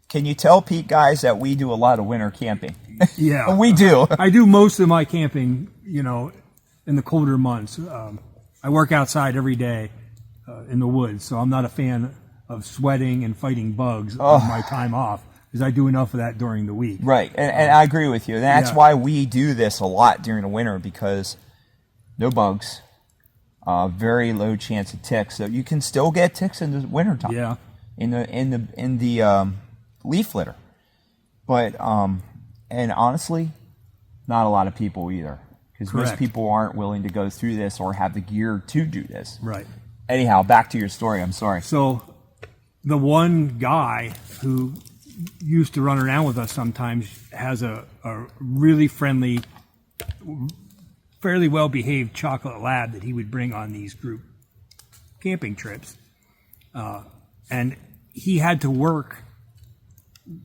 can you tell Pete, guys, that we do a lot of winter camping? Yeah, we do. I do most of my camping, in the colder months. I work outside every day in the woods, so I'm not a fan of sweating and fighting bugs on my time off, because I do enough of that during the week. Right, and I agree with you. And that's why we do this a lot during the winter, because no bugs, very low chance of ticks. So you can still get ticks in the wintertime. Yeah. In the leaf litter. But and honestly, not a lot of people either, because most people aren't willing to go through this or have the gear to do this. Right. Anyhow, back to your story. I'm sorry. So the one guy who used to run around with us sometimes has a really friendly, fairly well-behaved chocolate lab that he would bring on these group camping trips. And he had to work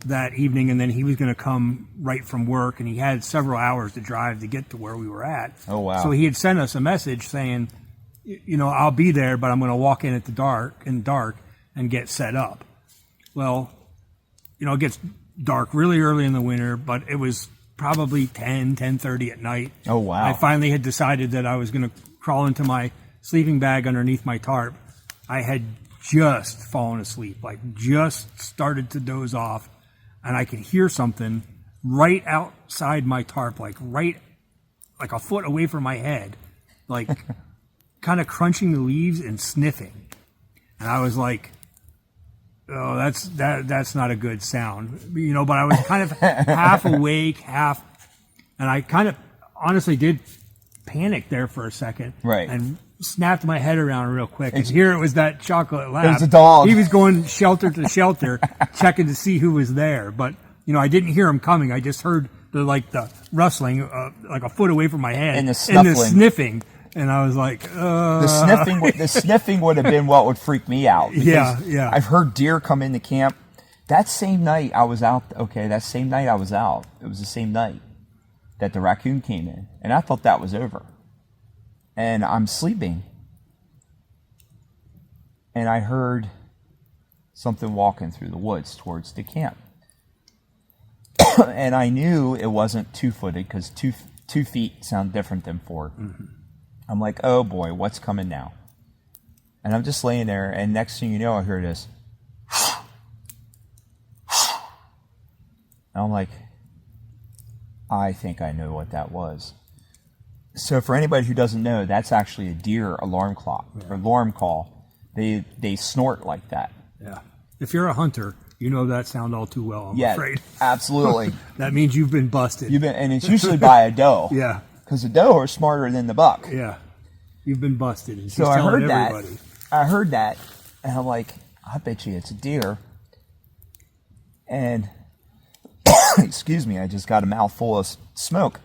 that evening, and then he was going to come right from work, and he had several hours to drive to get to where we were at. Oh, wow. So he had sent us a message saying, I'll be there, but I'm going to walk in at the dark and get set up. Well, it gets dark really early in the winter, but it was probably 10:30 at night. Oh, wow. I finally had decided that I was going to crawl into my sleeping bag underneath my tarp. I had just fallen asleep, just started to doze off, and I could hear something right outside my tarp, like a foot away from my head, kind of crunching the leaves and sniffing. And I was like, oh, that's not a good sound, but I was kind of half awake, and I kind of honestly did panic there for a second. Right. And snapped my head around real quick. And here it was that chocolate lab. It was a dog. He was going shelter to shelter, checking to see who was there. But, I didn't hear him coming. I just heard the rustling, a foot away from my head. And the snuffling. And the sniffing. And I was like, The sniffing would have been what would freak me out. Yeah. I've heard deer come into camp. That same night I was out. It was the same night that the raccoon came in. And I thought that was over. and I'm sleeping. And I heard something walking through the woods towards the camp. And I knew it wasn't 2-footed because 2 feet sound different than 4. Mm-hmm. I'm like, oh boy, what's coming now? And I'm just laying there, and next thing you know, I hear this. And I'm like, I think I know what that was. So for anybody who doesn't know, that's actually a deer alarm clock or alarm call. They snort like that. Yeah. If you're a hunter, you know that sound all too well, I'm afraid. Absolutely. That means you've been busted. And it's usually by a doe. Yeah. Because the doe are smarter than the buck. Yeah. You've been busted. And she's so I telling heard everybody. I heard that, and I'm like, I bet you it's a deer. And, excuse me, I just got a mouthful of smoke.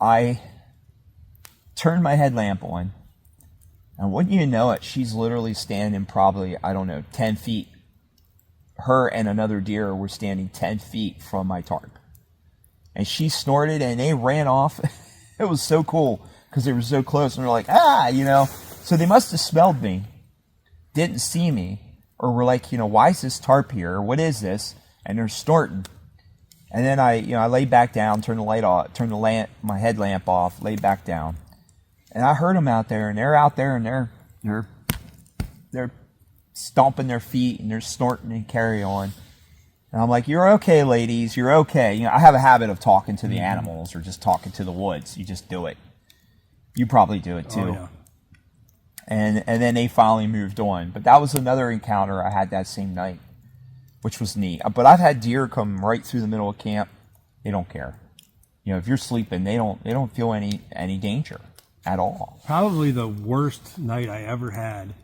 I turned my headlamp on, and wouldn't you know it, she's literally standing probably, 10 feet. Her and another deer were standing 10 feet from my tarp. And she snorted, and they ran off. It was so cool, because they were so close, and they're like, So they must have smelled me, didn't see me, or were like, why is this tarp here? What is this? And they're snorting. And then I lay back down, turned the light off, my headlamp off, lay back down. And I heard them out there, and they're out there, and they're stomping their feet, and they're snorting and carry on. And I'm like, you're okay, ladies, you're okay. I have a habit of talking to the animals or just talking to the woods. You just do it. You probably do it too. Oh, yeah. And then they finally moved on. But that was another encounter I had that same night, which was neat. But I've had deer come right through the middle of camp. They don't care. If you're sleeping, they don't feel any danger at all. Probably the worst night I ever had.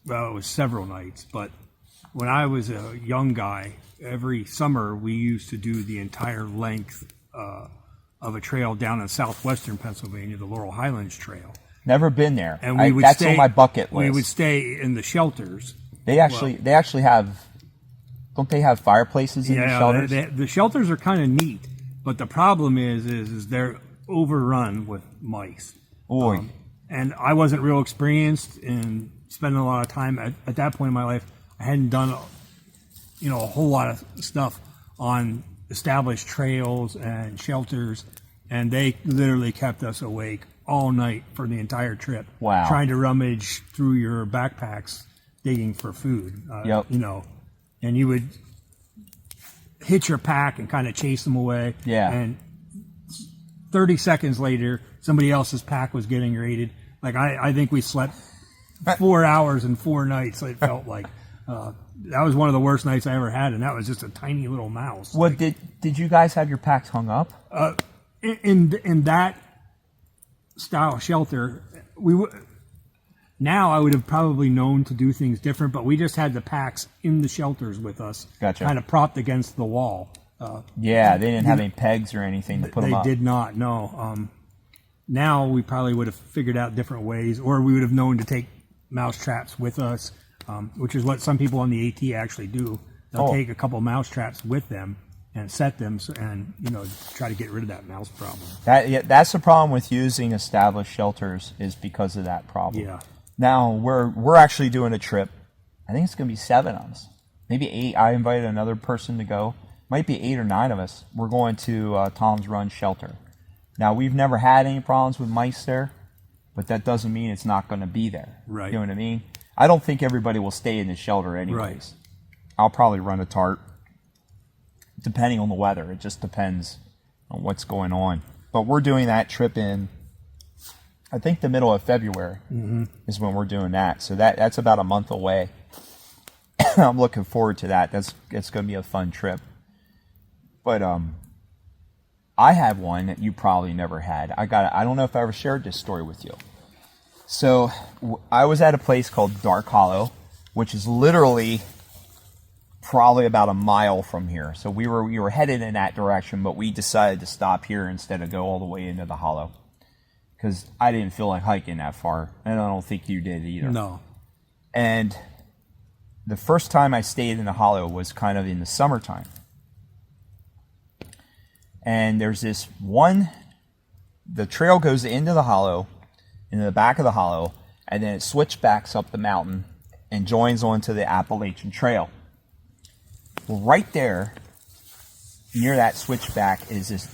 Well, it was several nights, but when I was a young guy, every summer we used to do the entire length of a trail down in southwestern Pennsylvania, the Laurel Highlands Trail. Never been there. And we would that's on my bucket list. We would stay in the shelters. They actually have. Don't they have fireplaces in the shelters? The shelters are kind of neat, but the problem is they're overrun with mice. Boy. And I wasn't real experienced in spending a lot of time at that point in my life. I hadn't done, a whole lot of stuff on established trails and shelters, and they literally kept us awake all night for the entire trip. Wow. Trying to rummage through your backpacks, digging for food. Yep. And you would hit your pack and kind of chase them away. Yeah. And 30 seconds later, somebody else's pack was getting raided. Like, I think we slept 4 hours and 4 nights, it felt like. That was one of the worst nights I ever had, and that was just a tiny little mouse. What did you guys have your packs hung up? In that style shelter, now I would have probably known to do things different, but we just had the packs in the shelters with us, Gotcha. kind of propped against the wall. They didn't have any pegs or anything to put them up. They did not, no. Now we probably would have figured out different ways, or we would have known to take mouse traps with us, which is what some people on the AT actually do. They'll take a couple mouse traps with them and set them, and try to get rid of that mouse problem. That's the problem with using established shelters, is because of that problem. Yeah. Now we're actually doing a trip. I think it's going to be 7 of us, maybe 8. I invited another person to go. Might be 8 or 9 of us. We're going to Tom's Run Shelter. Now, we've never had any problems with mice there, but that doesn't mean it's not going to be there. Right. You know what I mean? I don't think everybody will stay in the shelter anyways. Right. I'll probably run a tarp, depending on the weather. It just depends on what's going on. But we're doing that trip in, I think, the middle of February is when we're doing that. So that's about a month away. I'm looking forward to that. It's going to be a fun trip. But I have one that you probably never had. I don't know if I ever shared this story with you. So I was at a place called Dark Hollow, which is literally probably about a mile from here. So we were headed in that direction, but we decided to stop here instead of go all the way into the hollow, because I didn't feel like hiking that far, and I don't think you did either. No. And the first time I stayed in the hollow was kind of in the summertime. And there's this one the trail goes into the hollow, into the back of the hollow, and then it switchbacks up the mountain and joins onto the Appalachian Trail. Well, right there, near that switchback,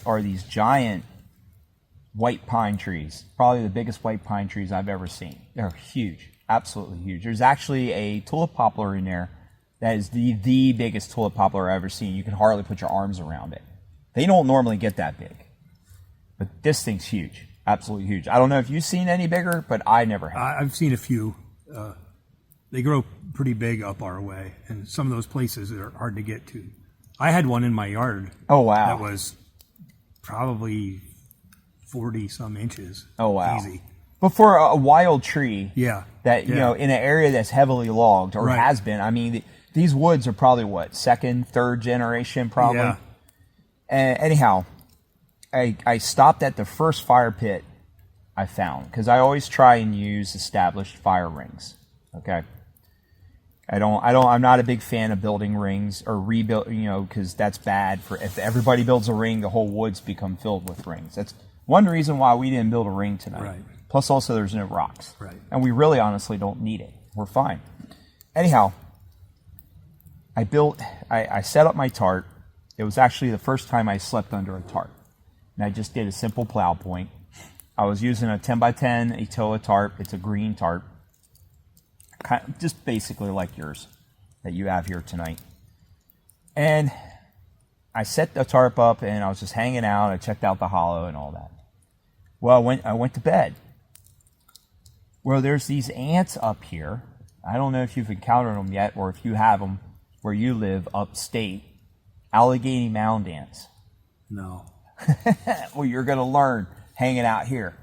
are these giant white pine trees. Probably the biggest white pine trees I've ever seen. They're huge, absolutely huge. There's actually a tulip poplar in there that is the biggest tulip poplar I've ever seen. You can hardly put your arms around it. They don't normally get that big. But this thing's huge, absolutely huge. I don't know if you've seen any bigger, but I never have. I've seen a few. They grow pretty big up our way, and some of those places are hard to get to. I had one in my yard. Oh, wow. That was probably 40-some inches. Oh, wow. Easy. But for a wild tree, Yeah. that you know, in an area that's heavily logged or Right. has been, I mean, these woods are probably what, second, third generation, probably. Yeah. And anyhow, I stopped at the first fire pit I found because I always try and use established fire rings. Okay. I'm not a big fan of building rings or rebuild, you know, because that's bad for if everybody builds a ring, the whole woods become filled with rings. That's one reason why we didn't build a ring tonight. Right. Plus, also there's no rocks. Right. And we really, honestly, don't need it. We're fine. Anyhow, I set up my tarp. It was actually the first time I slept under a tarp. And I just did a simple plow point. I was using a 10x10 Etoa tarp. It's a green tarp. Just basically like yours that you have here tonight. And I set the tarp up and I was just hanging out. I checked out the hollow and all that. Well, I went to bed. Well, there's these ants up here. I don't know if you've encountered them yet or if you have them where you live upstate. Allegheny mound ants. No. Well, you're going to learn hanging out here.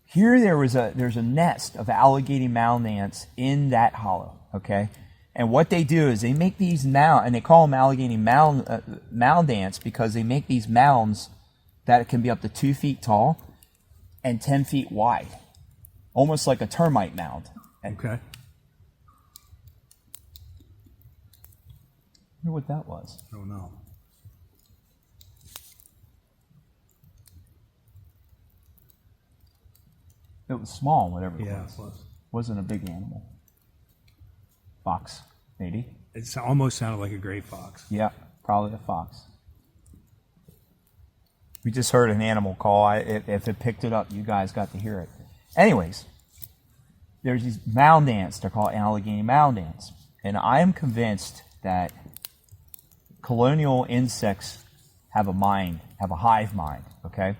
Here there's a nest of Allegheny mound ants in that hollow, okay? And what they do is they make these and they call them Allegheny mound ants because they make these mounds that can be up to 2 feet tall and 10 feet wide, almost like a termite mound. Okay. I wonder what that was. I don't know. It was small, whatever it Yeah, was. it was. Wasn't a big animal. Fox, maybe. It almost sounded like a gray fox. Yeah, probably a fox. We just heard an animal call. If it picked it up, you guys got to hear it. Anyways, there's these mound ants. They're called Allegheny mound ants. And I am convinced that colonial insects have a mind, have a hive mind, okay?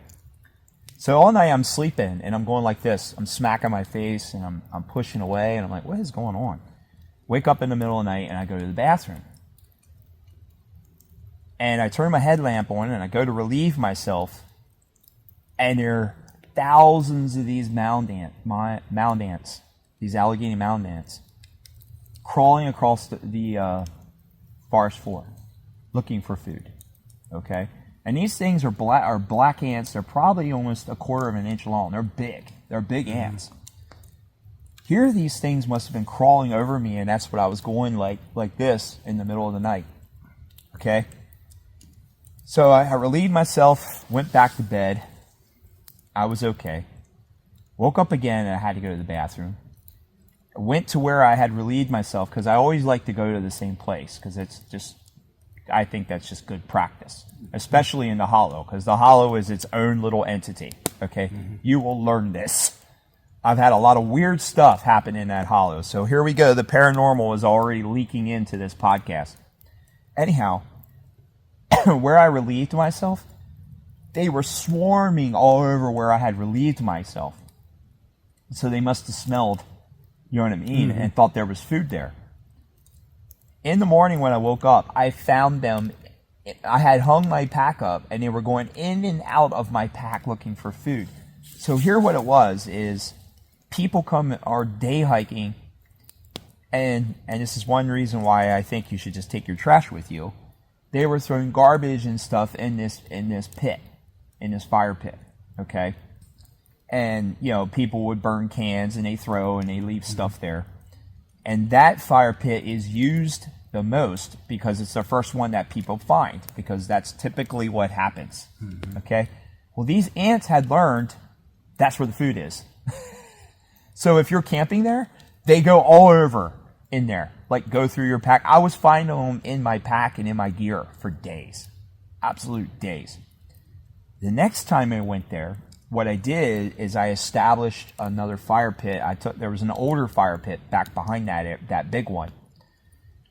So all night I'm sleeping and I'm going like this. I'm smacking my face and I'm pushing away and I'm like, what is going on? Wake up in the middle of the night and I go to the bathroom. And I turn my headlamp on and I go to relieve myself. And there are thousands of these mound ants, these Allegheny mound ants, crawling across the forest floor looking for food. Okay? And these things are black ants. They're probably almost 1/4 of an inch long. They're big. They're big ants. Here these things must have been crawling over me, and that's what I was going like this in the middle of the night. Okay? So I relieved myself, went back to bed. I was okay. Woke up again, and I had to go to the bathroom. I went to where I had relieved myself, because I always like to go to the same place, because it's just, I think that's just good practice, especially in the hollow, because the hollow is its own little entity, okay? Mm-hmm. You will learn this. I've had a lot of weird stuff happen in that hollow, so here we go. The paranormal is already leaking into this podcast. Anyhow, where I relieved myself, they were swarming all over where I had relieved myself. So they must have smelled, you know what I mean, and thought there was food there. In the morning when I woke up, I found them. I had hung my pack up, and they were going in and out of my pack looking for food. So here what it was is people are day hiking, and this is one reason why I think you should just take your trash with you. They were throwing garbage and stuff in this pit, in this fire pit, okay? And, you know, people would burn cans, and they throw, and they leave stuff there. And that fire pit is used the most because it's the first one that people find, because that's typically what happens, okay? Well, these ants had learned that's where the food is. So if you're camping there, they go all over in there, like go through your pack. I was finding them in my pack and in my gear for days, absolute days. The next time I went there, what I did is I established another fire pit. There was an older fire pit back behind that big one.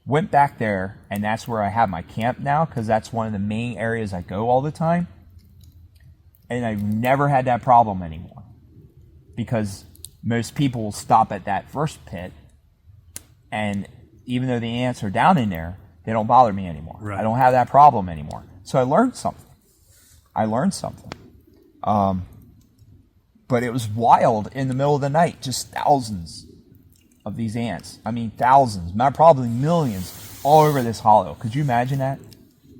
Went back there, and that's where I have my camp now, because that's one of the main areas I go all the time. And I've never had that problem anymore, because most people will stop at that first pit, and even though the ants are down in there, they don't bother me anymore. Right. I don't have that problem anymore. So I learned something. But it was wild in the middle of the night, just thousands of these ants. I mean, thousands, probably millions, all over this hollow. Could you imagine that?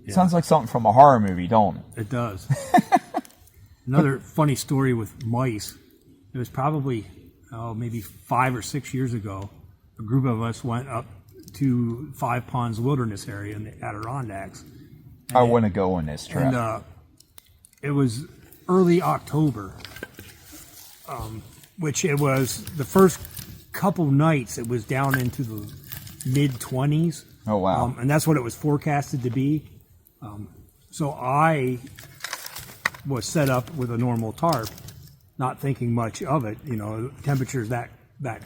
Yeah. Sounds like something from a horror movie, don't it? It does. Another funny story with mice. It was probably, maybe 5 or 6 years ago. A group of us went up to Five Ponds Wilderness area in the Adirondacks. I want to go on this trip. And it was early October, which it was the first couple nights. It was down into the mid-20s. Oh, wow. And that's what it was forecasted to be. So I was set up with a normal tarp, not thinking much of it. You know, temperatures that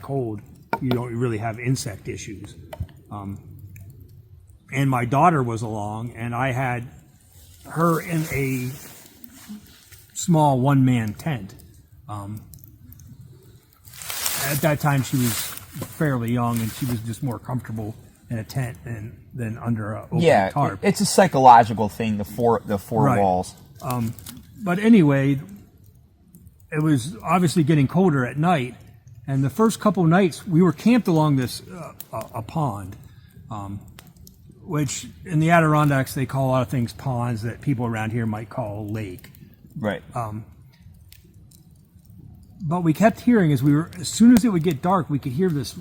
cold, you don't really have insect issues. And my daughter was along, and I had her in a small one-man tent. At that time, she was fairly young, and she was just more comfortable in a tent than under a open tarp. It's a psychological thing. The four Right. walls. But anyway, it was obviously getting colder at night, and the first couple nights we were camped along this a pond, which in the Adirondacks they call a lot of things ponds that people around here might call a lake. Right. But we kept hearing as soon as it would get dark, we could hear this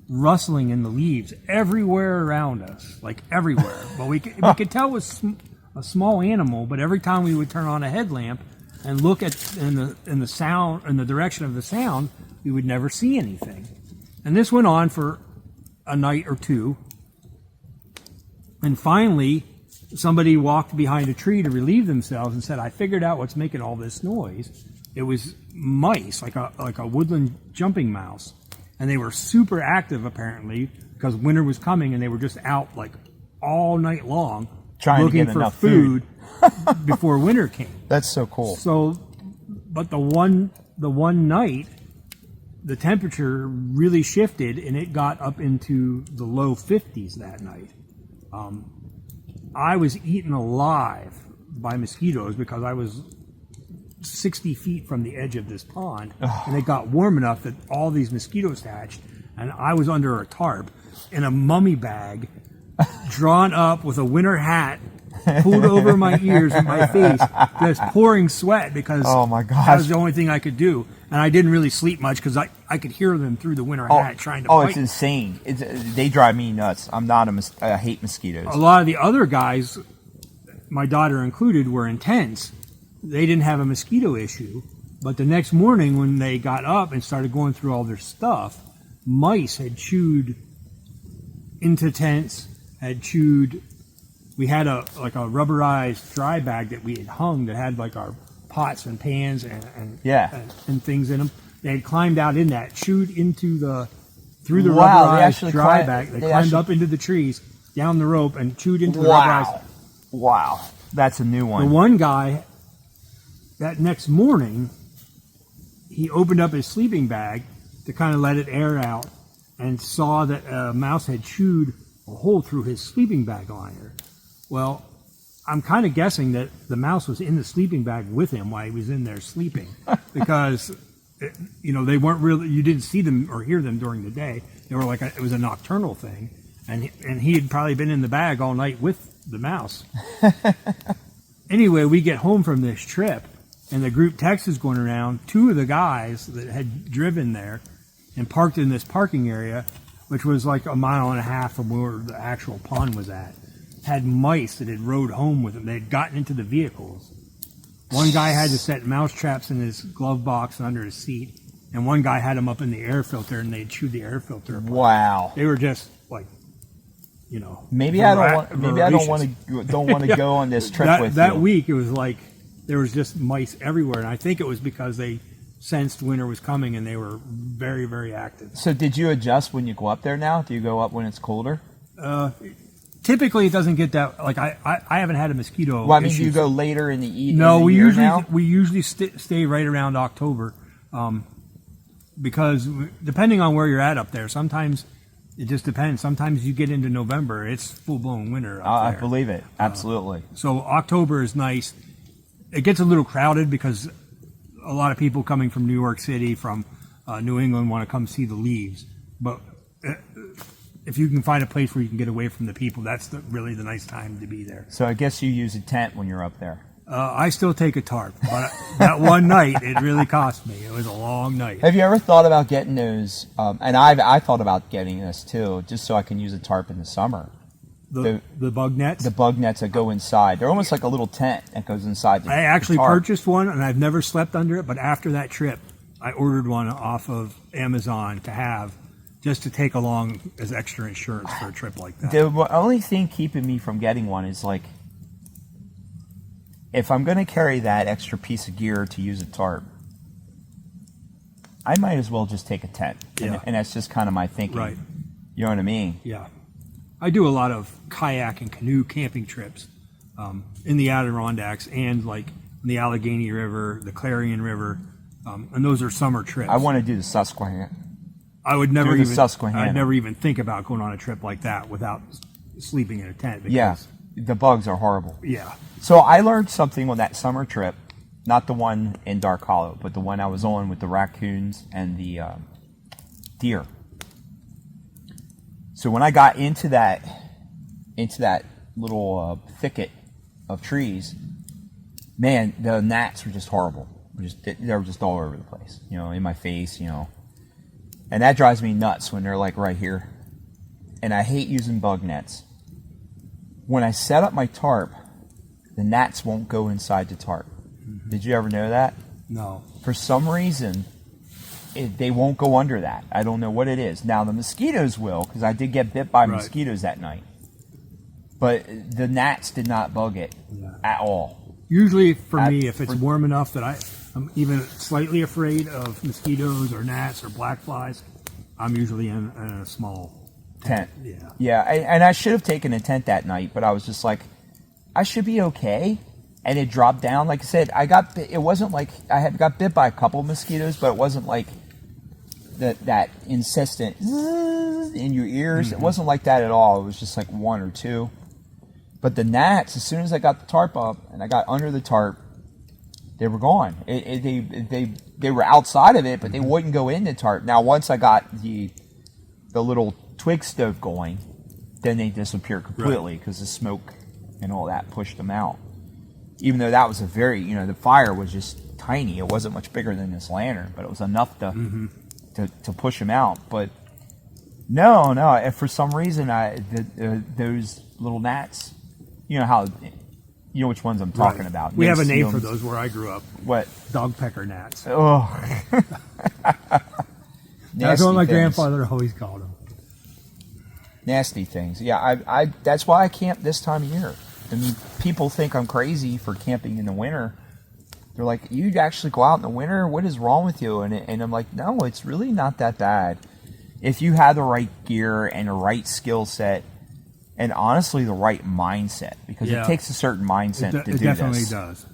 rustling in the leaves everywhere around us, like everywhere. But we could tell it was a small animal. But every time we would turn on a headlamp and look in the sound in the direction of the sound, we would never see anything. And this went on for a night or two. And finally, somebody walked behind a tree to relieve themselves and said, "I figured out what's making all this noise." It was mice, like a woodland jumping mouse. And they were super active, apparently, because winter was coming, and they were just out like all night long trying looking to get for enough food before winter came. That's so cool. So, but the one night, the temperature really shifted, and it got up into the low 50s that night. I was eaten alive by mosquitoes because I was 60 feet from the edge of this pond, and it got warm enough that all these mosquitoes hatched, and I was under a tarp in a mummy bag, drawn up with a winter hat pulled over my ears and my face, just pouring sweat because oh my gosh, that was the only thing I could do. And I didn't really sleep much because I could hear them through the winter hat trying to bite. It's insane. They drive me nuts. I hate mosquitoes. A lot of the other guys, my daughter included, were in tents. They didn't have a mosquito issue. But the next morning when they got up and started going through all their stuff, mice had chewed into tents, we had a rubberized dry bag that we had hung that had like our pots and pans and things in them. They had climbed out in that, chewed through the rubberized dry bag. They climbed up into the trees, down the rope, and chewed into the rubberized. Wow, that's a new one. The one guy, that next morning, he opened up his sleeping bag to kind of let it air out and saw that a mouse had chewed a hole through his sleeping bag liner. Well, I'm kind of guessing that the mouse was in the sleeping bag with him while he was in there sleeping because, they weren't really, you didn't see them or hear them during the day. They were it was a nocturnal thing. And he had probably been in the bag all night with the mouse. Anyway, we get home from this trip and the group text is going around. Two of the guys that had driven there and parked in this parking area, which was like a mile and a half from where the actual pond was at, had mice that had rode home with them. They had gotten into the vehicles One guy had to set mouse traps in his glove box and under his seat, and one guy had them up in the air filter, and they'd chew the air filter apart. Wow. They were just like, Maybe I don't want to go on this trip with you. That week, it was like there was just mice everywhere, and I think it was because they sensed winter was coming, and they were very, very active. So did you adjust when you go up there now? Do you go up when it's colder? Typically, it doesn't get that. Like I haven't had a mosquito. Well, I mean, do you issues. go later in the evening? No, we usually stay right around October, because depending on where you're at up there, sometimes it just depends. Sometimes you get into November, it's full blown winter up there. I believe it, absolutely. So October is nice. It gets a little crowded because a lot of people coming from New York City, from New England, want to come see the leaves. But if you can find a place where you can get away from the people, that's really the nice time to be there. So I guess you use a tent when you're up there. I still take a tarp, but that one night, it really cost me. It was a long night. Have you ever thought about getting those? And I thought about getting this too, just so I can use a tarp in the summer. The bug nets? The bug nets that go inside. They're almost like a little tent that goes inside I actually the tarp. purchased one, and I've never slept under it, but after that trip, I ordered one off of Amazon to have, just to take along as extra insurance for a trip like that. The only thing keeping me from getting one is like, if I'm going to carry that extra piece of gear to use a tarp, I might as well just take a tent. Yeah. And that's just kind of my thinking. Right. You know what I mean? Yeah. I do a lot of kayak and canoe camping trips in the Adirondacks and like in the Allegheny River, the Clarion River, and those are summer trips. I want to do the Susquehanna. I would never do the Susquehanna. I'd never even think about going on a trip like that without sleeping in a tent. Because, Yeah, the bugs are horrible. Yeah. So I learned something on that summer trip, not the one in Dark Hollow, but the one I was on with the raccoons and the deer. So when I got into that little thicket of trees, man, the gnats were just horrible. They were just all over the place, in my face, And that drives me nuts when they're like right here. And I hate using bug nets. When I set up my tarp, the gnats won't go inside the tarp. Mm-hmm. Did you ever know that? No. For some reason, they won't go under that. I don't know what it is. Now, the mosquitoes will, because I did get bit by mosquitoes that night. But the gnats did not bug it at all. Usually, for me, if it's warm enough that I'm even slightly afraid of mosquitoes or gnats or black flies, I'm usually in a small tent. Yeah, and I should have taken a tent that night, but I was just like, I should be okay. And it dropped down. Like I said, it wasn't like I had got bit by a couple of mosquitoes, but it wasn't like that insistent in your ears. Mm-hmm. It wasn't like that at all. It was just like one or two. But the gnats, as soon as I got the tarp up and I got under the tarp, they were gone. They were outside of it, but they wouldn't go in the tarp. Now, once I got the little twig stove going, then they disappeared completely because the smoke and all that pushed them out. Even though that was a very, the fire was just tiny. It wasn't much bigger than this lantern, but it was enough to push them out. But no, if for some reason those little gnats, you know which ones I'm talking about. We have a name for those where I grew up. What? Dogpecker gnats. Oh. That's what my grandfather always called them. Nasty things. Yeah, I that's why I camp this time of year. I mean, people think I'm crazy for camping in the winter. They're like, you actually go out in the winter? What is wrong with you? And I'm like, no, it's really not that bad. If you have the right gear and the right skill set, and honestly, the right mindset, because it takes a certain mindset to do this. It definitely does.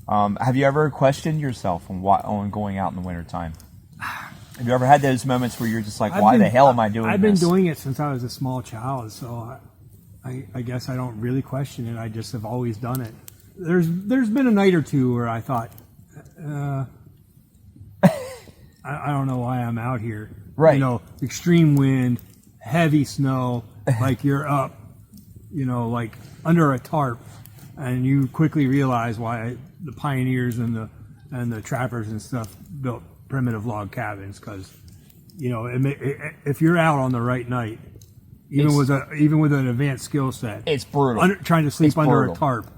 Have you ever questioned yourself on going out in the wintertime? Have you ever had those moments where you're just like, why the hell am I doing this? I've been doing it since I was a small child, so I guess I don't really question it. I just have always done it. There's been a night or two where I thought, I don't know why I'm out here. Right. Extreme wind, heavy snow, like you're up, like under a tarp, and you quickly realize why the pioneers and the trappers and stuff built primitive log cabins, because if you're out on the right night, even with an advanced skill set, it's brutal. Trying to sleep under a tarp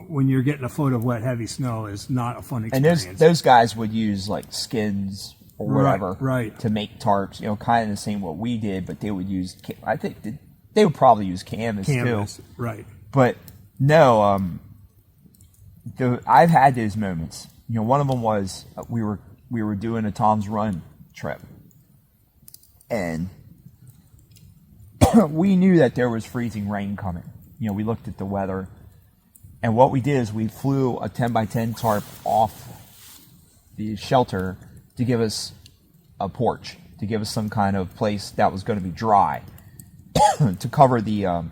when you're getting a foot of wet, heavy snow is not a fun experience. And those guys would use like skins or whatever right. to make tarps, kind of the same what we did, but they would use, I think they would probably use canvas too. Right. But no, I've had those moments. One of them was we were doing a Tom's Run trip, and we knew that there was freezing rain coming. We looked at the weather, and what we did is we flew a 10x10 tarp off the shelter to give us a porch, to give us some kind of place that was going to be dry, to cover the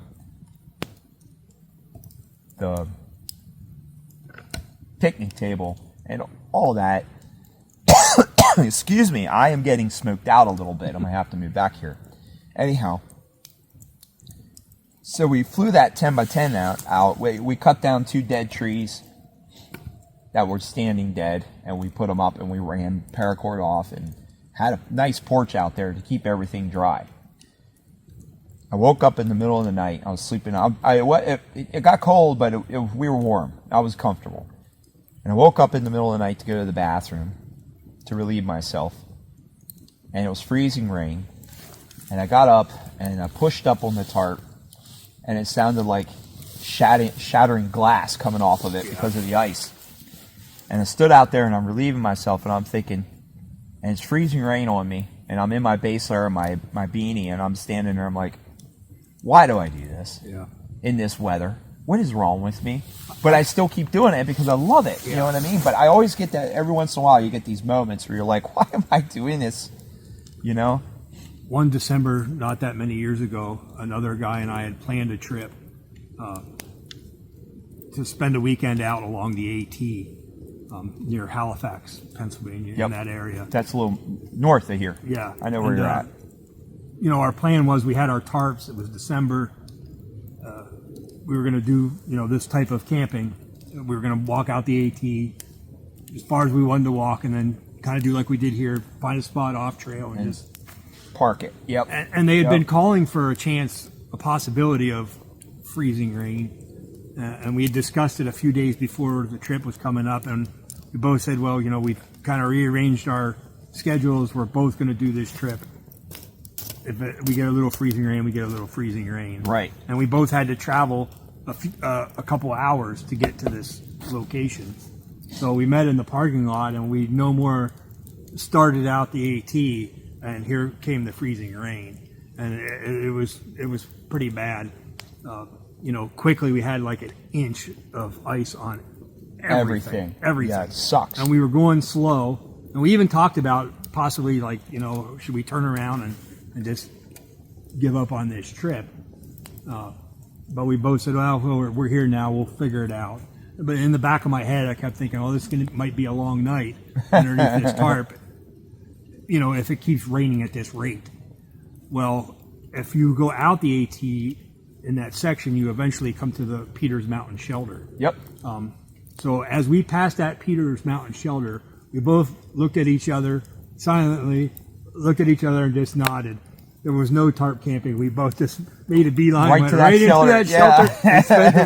picnic table and all that. Excuse me, I am getting smoked out a little bit. I'm going to have to move back here. Anyhow, so we flew that 10x10 out. We cut down 2 dead trees that were standing dead, and we put them up, and we ran paracord off and had a nice porch out there to keep everything dry. I woke up in the middle of the night. I was sleeping. It got cold, but we were warm. I was comfortable. And I woke up in the middle of the night to go to the bathroom to relieve myself. And it was freezing rain. And I got up, and I pushed up on the tarp, and it sounded like shattering glass coming off of it because of the ice. And I stood out there, and I'm relieving myself, and I'm thinking, and it's freezing rain on me, and I'm in my base layer, my beanie, and I'm standing there, I'm like, why do I do this in this weather? What is wrong with me? But I still keep doing it because I love it. You know what I mean? But I always get that every once in a while. You get these moments where you're like, why am I doing this? One December, not that many years ago, another guy and I had planned a trip to spend a weekend out along the AT near Halifax, Pennsylvania, in that area. That's a little north of here. Yeah. I know where you're at. Our plan was we had our tarps. It was December. We were going to do, this type of camping. We were going to walk out the AT as far as we wanted to walk, and then kind of do like we did here, find a spot off trail and just park it. Yep. And they had been calling for a possibility of freezing rain. And we had discussed it a few days before the trip was coming up, and we both said, well, we've kind of rearranged our schedules. We're both going to do this trip. If we get a little freezing rain, we get a little freezing rain. Right. And we both had to travel a couple hours to get to this location. So we met in the parking lot, and we no more started out the AT, and here came the freezing rain. And it was pretty bad. Quickly we had like an inch of ice on everything. Yeah, it sucks. And we were going slow. And we even talked about possibly should we turn around and just give up on this trip. But we both said, well, we're here now. We'll figure it out. But in the back of my head, I kept thinking, this might be a long night underneath this tarp, if it keeps raining at this rate. Well, if you go out the AT in that section, you eventually come to the Peters Mountain Shelter. Yep. So as we passed that Peters Mountain Shelter, we both looked at each other silently, and just nodded. There was no tarp camping. We both just made a beeline, went right into that shelter, and spent the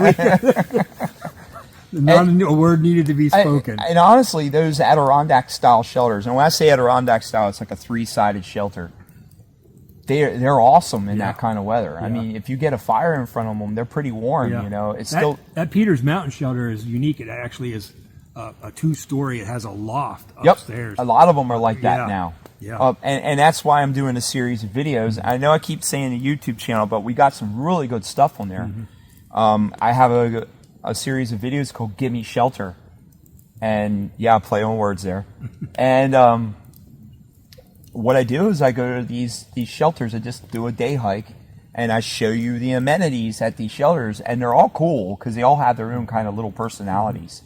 weekend. Not a word needed to be spoken. And honestly, those Adirondack-style shelters, and when I say Adirondack-style, it's like a 3-sided shelter. They're awesome in that kind of weather. Yeah. I mean, if you get a fire in front of them, they're pretty warm. It's that Peters Mountain Shelter is unique. It actually is a 2-story. It has a loft upstairs. A lot of them are like that now. Yeah. And that's why I'm doing a series of videos. I know I keep saying the YouTube channel, but we got some really good stuff on there. Mm-hmm. I have a series of videos called Gimme Shelter. And play on words there. And what I do is I go to these shelters and just do a day hike, and I show you the amenities at these shelters, and they're all cool because they all have their own kind of little personalities.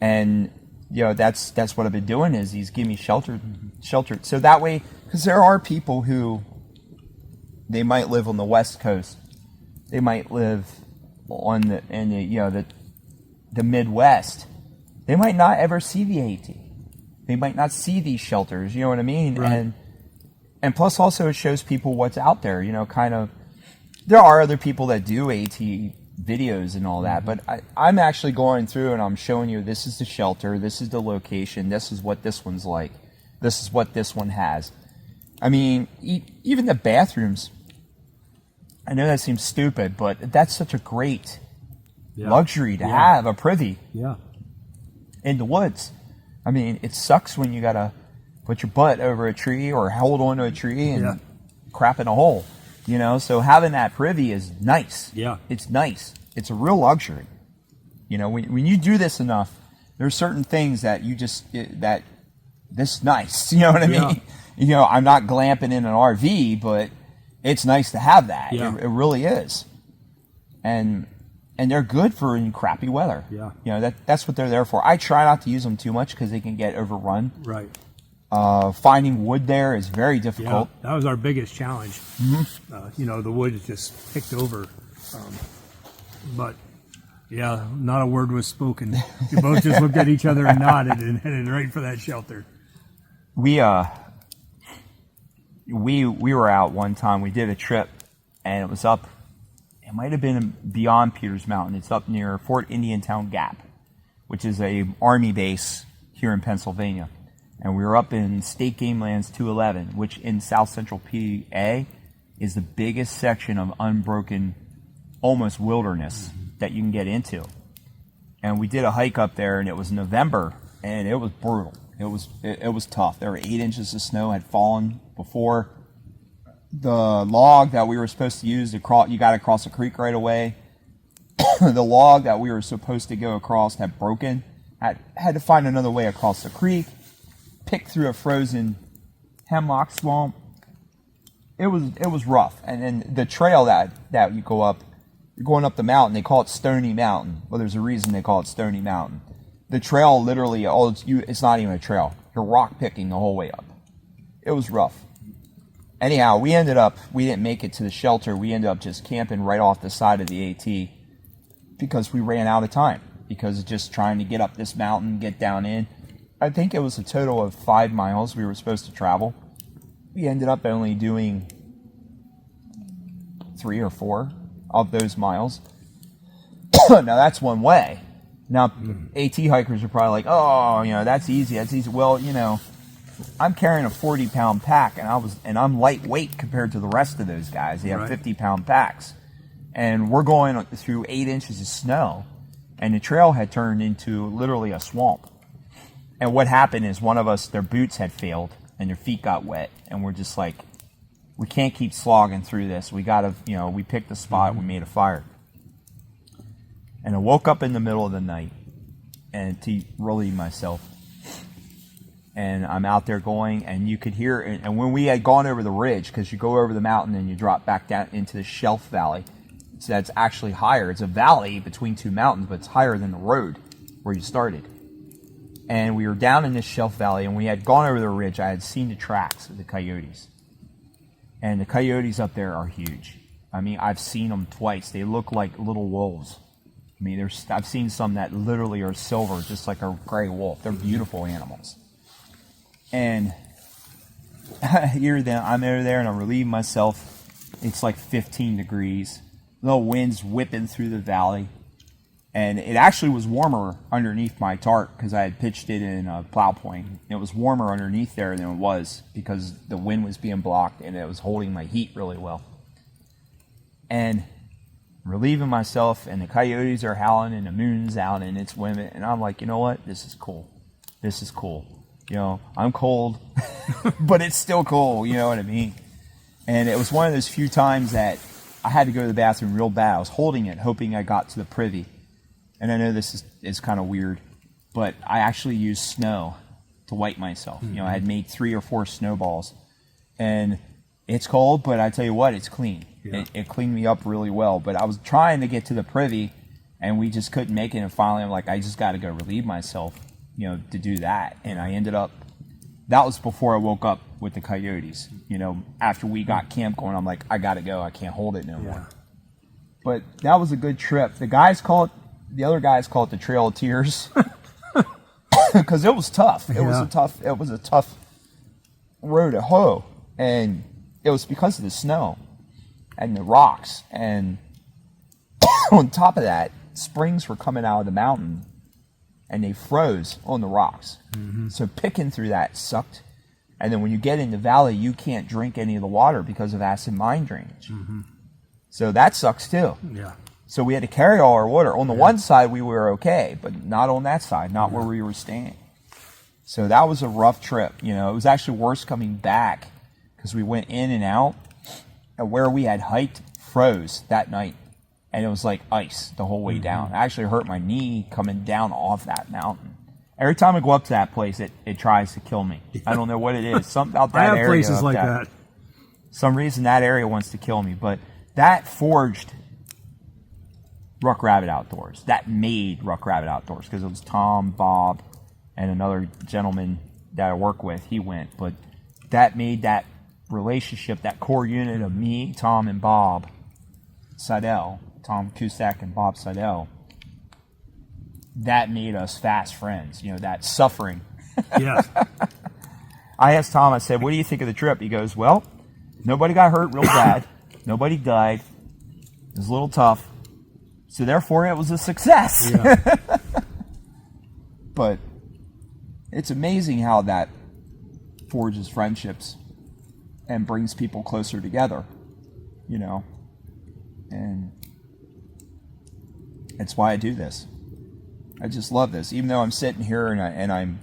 And that's what I've been doing is these Gimme Shelter. So that way, because there are people who they might live on the West Coast, they might live on the Midwest. They might not ever see the AT. They might not see these shelters, you know what I mean? Right. And plus also it shows people what's out there, kind of. There are other people that do AT videos and all that, but I'm actually going through and I'm showing you this is the shelter, this is the location, this is what this one's like, this is what this one has. I mean, even the bathrooms, I know that seems stupid, but that's such a great luxury to have, a privy in the woods. I mean, it sucks when you gotta put your butt over a tree or hold onto a tree and crap in a hole. You know, so having that privy is nice. Yeah. It's nice. It's a real luxury. You know, when you do this enough, there's certain things that you just, that this is nice. You know what I mean? You know, I'm not glamping in an RV, but it's nice to have that. Yeah. It really is. And they're good for in crappy weather. Yeah. You know, that's what they're there for. I try not to use them too much because they can get overrun. Right. Finding wood there is very difficult. Yeah, that was our biggest challenge. You know, the wood is just picked over. But, yeah, not a word was spoken. We both just looked at each other and nodded and headed right for that shelter. We were out one time. We did a trip, and it was up. It might have been beyond Peters Mountain. It's up near Fort Indiantown Gap, which is a Army base here in Pennsylvania. And we were up in State Game Lands 211, which in South Central PA is the biggest section of unbroken, almost wilderness that you can get into. And we did a hike up there, and it was November, and it was brutal. It was tough. There were 8 inches of snow had fallen before. The log that we were supposed to use to cross, you got to cross a creek right away. The log that we were supposed to go across had broken. Had to find another way across the creek. Pick through a frozen hemlock swamp. It was rough. And then the trail that you go up, you're going up the mountain. They call it Stony Mountain. Well, there's a reason they call it Stony Mountain. The trail literally, it's not even a trail. You're rock picking the whole way up. It was rough. Anyhow, we didn't make it to the shelter. We ended up just camping right off the side of the AT because we ran out of time. Because of just trying to get up this mountain, get down in. I think it was a total of 5 miles we were supposed to travel. We ended up only doing 3 or 4 of those miles. Now that's one way. Now AT hikers are probably like, oh, you know, that's easy. Well, you know, I'm carrying a 40-pound pack, and I'm lightweight compared to the rest of those guys. They have 50-pound packs, and we're going through 8 inches of snow, and the trail had turned into literally a swamp. And what happened is one of us, their boots had failed and their feet got wet. And we're just like, we can't keep slogging through this. We got to, you know, we picked a spot, we made a fire. And I woke up in the middle of the night and to relieve myself. And I'm out there going, and you could hear, and when we had gone over the ridge, because you go over the mountain and you drop back down into the shelf valley, so that's actually higher. It's a valley between 2 mountains, but it's higher than the road where you started. And we were down in this shelf valley, and we had gone over the ridge. I had seen the tracks of the coyotes. And the coyotes up there are huge. I mean, I've seen them twice. They look like little wolves. I mean, I've seen some that literally are silver, just like a gray wolf. They're beautiful animals. And I'm over there, and I'm relieving myself. It's like 15 degrees. The wind's whipping through the valley. And it actually was warmer underneath my tarp because I had pitched it in a plow point. It was warmer underneath there than it was because the wind was being blocked and it was holding my heat really well. And relieving myself, and the coyotes are howling and the moon's out and it's women. And I'm like, you know what? This is cool. This is cool. You know, I'm cold, but it's still cool. You know what I mean? And it was one of those few times that I had to go to the bathroom real bad. I was holding it, hoping I got to the privy. And I know this is kind of weird, but I actually used snow to wipe myself. You know, I had made 3 or 4 snowballs. And it's cold, but I tell you what, it's clean. Yeah. It cleaned me up really well. But I was trying to get to the privy, and we just couldn't make it. And finally, I'm like, I just got to go relieve myself, you know, to do that. And I ended up, that was before I woke up with the coyotes. You know, after we got camp going, I'm like, I got to go. I can't hold it no more. But that was a good trip. The other guys call it the Trail of Tears because it was tough. It was a tough road to hoe, and it was because of the snow and the rocks. And on top of that, springs were coming out of the mountain, and they froze on the rocks. So picking through that sucked. And then when you get in the valley, you can't drink any of the water because of acid mine drainage. So that sucks too. Yeah. So we had to carry all our water. On the one side, we were okay, but not on that side, not where we were staying. So that was a rough trip. You know, it was actually worse coming back because we went in and out. And where we had hiked froze that night. And it was like ice the whole way down. I actually hurt my knee coming down off that mountain. Every time I go up to that place, it tries to kill me. I don't know what it is. Something about that area. I have places like that. Some reason that area wants to kill me. But that forged Ruck Rabbit Outdoors. That made Ruck Rabbit Outdoors because it was Tom, Bob, and another gentleman that I work with. He went. But that made that relationship, that core unit of me, Tom, and Bob Seidel, Tom Cusack and Bob Seidel, that made us fast friends. You know, that suffering. Yes. I asked Tom, I said, what do you think of the trip? He goes, well, nobody got hurt real bad. Nobody died. It was a little tough. So therefore, it was a success. Yeah. But it's amazing how that forges friendships and brings people closer together, you know. And that's why I do this. I just love this. Even though I'm sitting here and I'm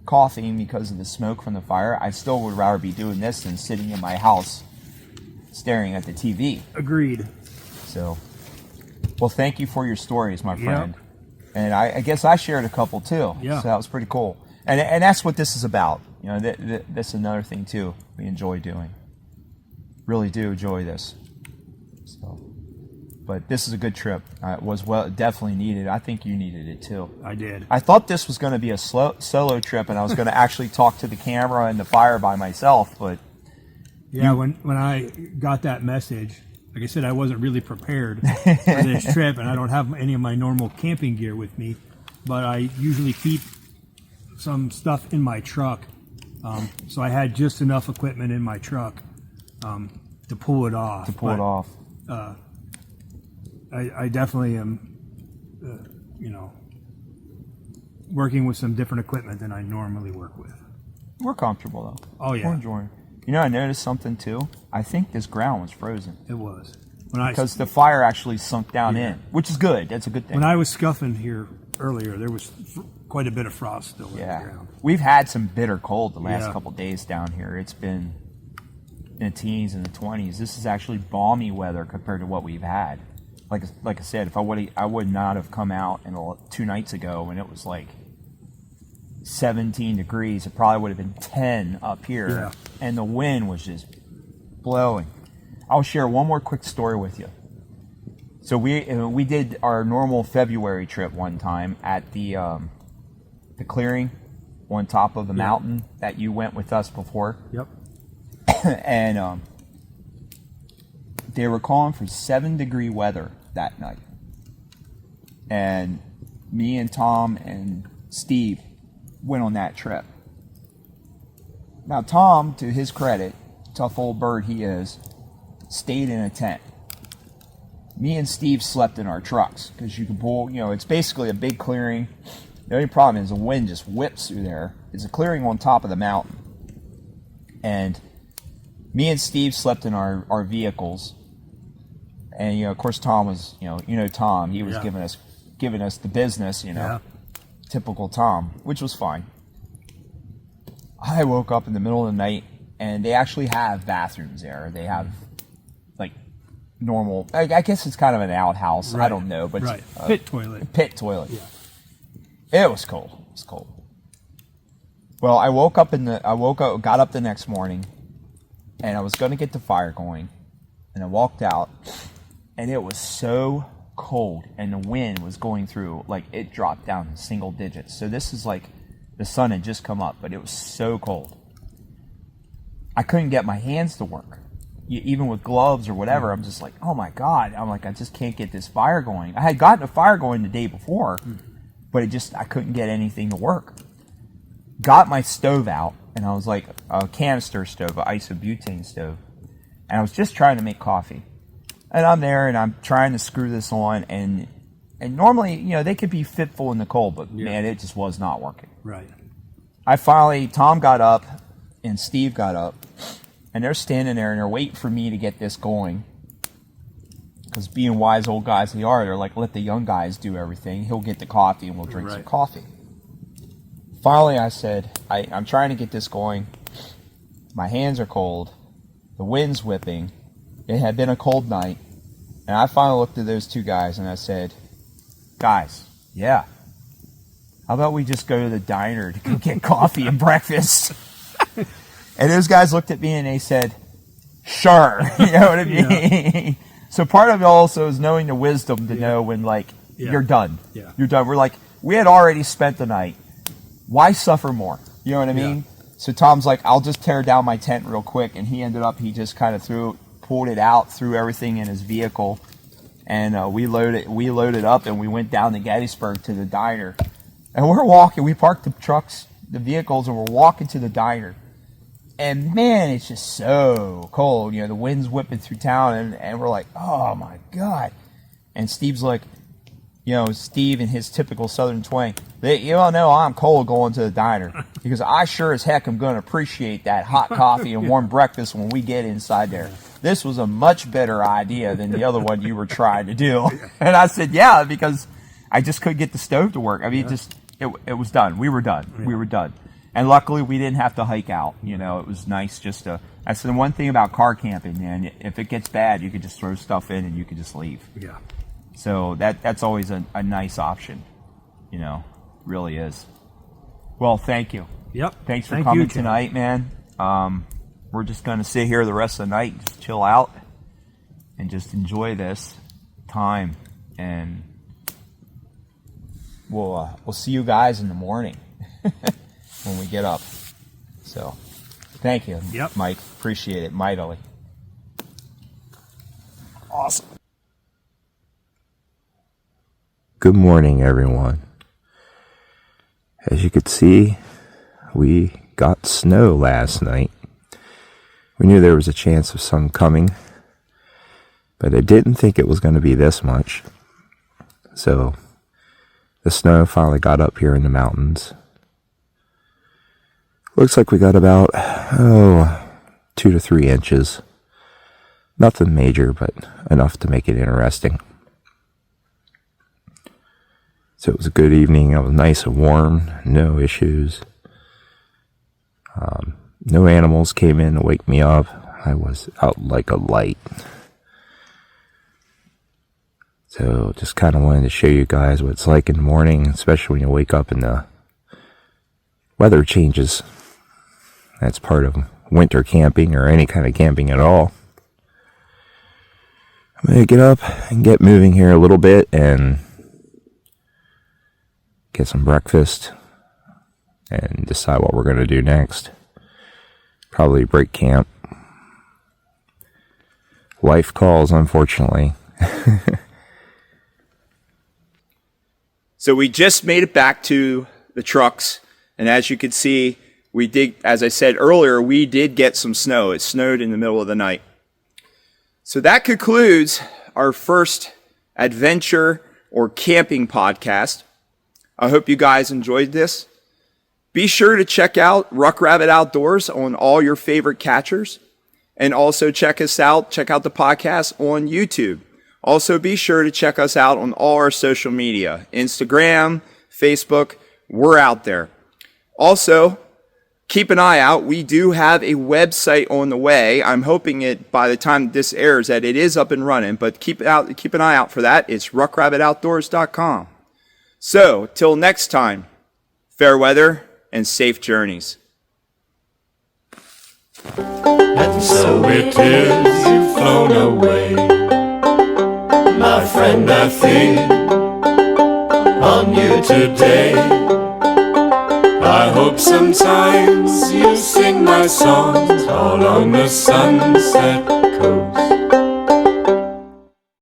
coughing because of the smoke from the fire, I still would rather be doing this than sitting in my house staring at the TV. Agreed. So, well, thank you for your stories, my friend. And I guess I shared a couple too. Yeah. So that was pretty cool. And that's what this is about. You know, that's another thing too we enjoy doing. Really do enjoy this. So, but this is a good trip. It was definitely needed. I think you needed it too. I did. I thought this was going to be a solo trip, and I was going to actually talk to the camera and the fire by myself. But yeah, when I got that message, like I said, I wasn't really prepared for this trip, and I don't have any of my normal camping gear with me. But I usually keep some stuff in my truck, so I had just enough equipment in my truck to pull it off. I definitely am, working with some different equipment than I normally work with. We're comfortable though. Oh yeah. We're enjoying. You know, I noticed something too. I think this ground was frozen. It was. Because the fire actually sunk down in, which is good. That's a good thing. When I was scuffing here earlier, there was quite a bit of frost still in the ground. We've had some bitter cold the last couple days down here. It's been in the teens and the 20s. This is actually balmy weather compared to what we've had. Like I said, if I would not have come out 2 nights ago when it was like 17 degrees. It probably would have been 10 up here, and the wind was just blowing. I'll share one more quick story with you. So we did our normal February trip one time at the clearing on top of the mountain that you went with us before. Yep. And they were calling for 7-degree weather that night. And me and Tom and Steve went on that trip. Now Tom, to his credit, tough old bird he is, stayed in a tent. Me and Steve slept in our trucks because you can pull, it's basically a big clearing. The only problem is the wind just whips through there. It's a clearing on top of the mountain. And me and Steve slept in our vehicles. And, of course, Tom was, Tom, he was giving us the business, typical Tom, which was fine. I woke up in the middle of the night, and they actually have bathrooms there. They have, normal, I guess it's kind of an outhouse. Right. I don't know, but pit toilet. Pit toilet. Yeah. It was cold. It was cold. Well, I got up the next morning, and I was going to get the fire going, and I walked out, and it was so cold, and the wind was going through, it dropped down in single digits. So this is the sun had just come up, but it was so cold. I couldn't get my hands to work. Even with gloves or whatever, I'm just like, oh my God. I'm like, I just can't get this fire going. I had gotten a fire going the day before, but I couldn't get anything to work. Got my stove out, and I was like a canister stove, an isobutane stove, and I was just trying to make coffee. And I'm there, and I'm trying to screw this on, and normally, you know, they could be fitful in the cold, but man, it just was not working. Right. Tom got up, and Steve got up, and they're standing there, and they're waiting for me to get this going. Because being wise old guys they are, they're like, let the young guys do everything. He'll get the coffee, and we'll drink some coffee. Finally, I said, I'm trying to get this going. My hands are cold. The wind's whipping. It had been a cold night. And I finally looked at those two guys, and I said, guys, yeah, how about we just go to the diner to go get coffee and breakfast? And those guys looked at me, and they said, sure. You know what I mean? Yeah. So part of it also is knowing the wisdom to know when, like, you're done. Yeah. You're done. We're like, we had already spent the night. Why suffer more? You know what I mean? Yeah. So Tom's like, I'll just tear down my tent real quick. And he just kind of pulled it out, threw everything in his vehicle. And we loaded up, and we went down to Gettysburg to the diner. And we're walking. We parked the vehicles, and we're walking to the diner. And man, it's just so cold. You know, the wind's whipping through town, and we're like, oh my God. And Steve's like, you know, Steve in his typical Southern twang, you all know I'm cold going to the diner because I sure as heck am going to appreciate that hot coffee and warm breakfast when we get inside there. This was a much better idea than the other one you were trying to do. And I said, yeah, because I just couldn't get the stove to work. I mean, it was done. We were done. Yeah. We were done. And luckily, we didn't have to hike out. You know, it was nice just to... That's the one thing about car camping, man. If it gets bad, you could just throw stuff in and you could just leave. Yeah. So that's always a nice option. You know, really is. Well, thank you. Yep. Thanks for coming tonight, man. We're just going to sit here the rest of the night, just chill out, and just enjoy this time. And we'll see you guys in the morning. When we get up. So, thank you, Mike. Appreciate it mightily. Awesome. Good morning, everyone. As you could see, we got snow last night. We knew there was a chance of some coming, but I didn't think it was going to be this much. So, the snow finally got up here in the mountains. Looks like we got about, 2 to 3 inches. Nothing major, but enough to make it interesting. So it was a good evening. It was nice and warm, no issues. No animals came in to wake me up. I was out like a light. So just kind of wanted to show you guys what it's like in the morning, especially when you wake up and the weather changes. That's part of winter camping or any kind of camping at all. I'm going to get up and get moving here a little bit and get some breakfast and decide what we're going to do next. Probably break camp. Life calls, unfortunately. So we just made it back to the trucks, and as you can see, we did, as I said earlier, we did get some snow. It snowed in the middle of the night. So that concludes our first adventure or camping podcast. I hope you guys enjoyed this. Be sure to check out Ruck Rabbit Outdoors on all your favorite catchers. And also check us out, check out the podcast on YouTube. Also be sure to check us out on all our social media. Instagram, Facebook, we're out there. Also, keep an eye out. We do have a website on the way. I'm hoping it by the time this airs that it is up and running, but keep an eye out for that. It's ruckrabbitoutdoors.com. So, till next time, fair weather and safe journeys. And so it is, you've flown away, my friend. I think on you today. I hope sometimes you sing my songs all on the sunset coast.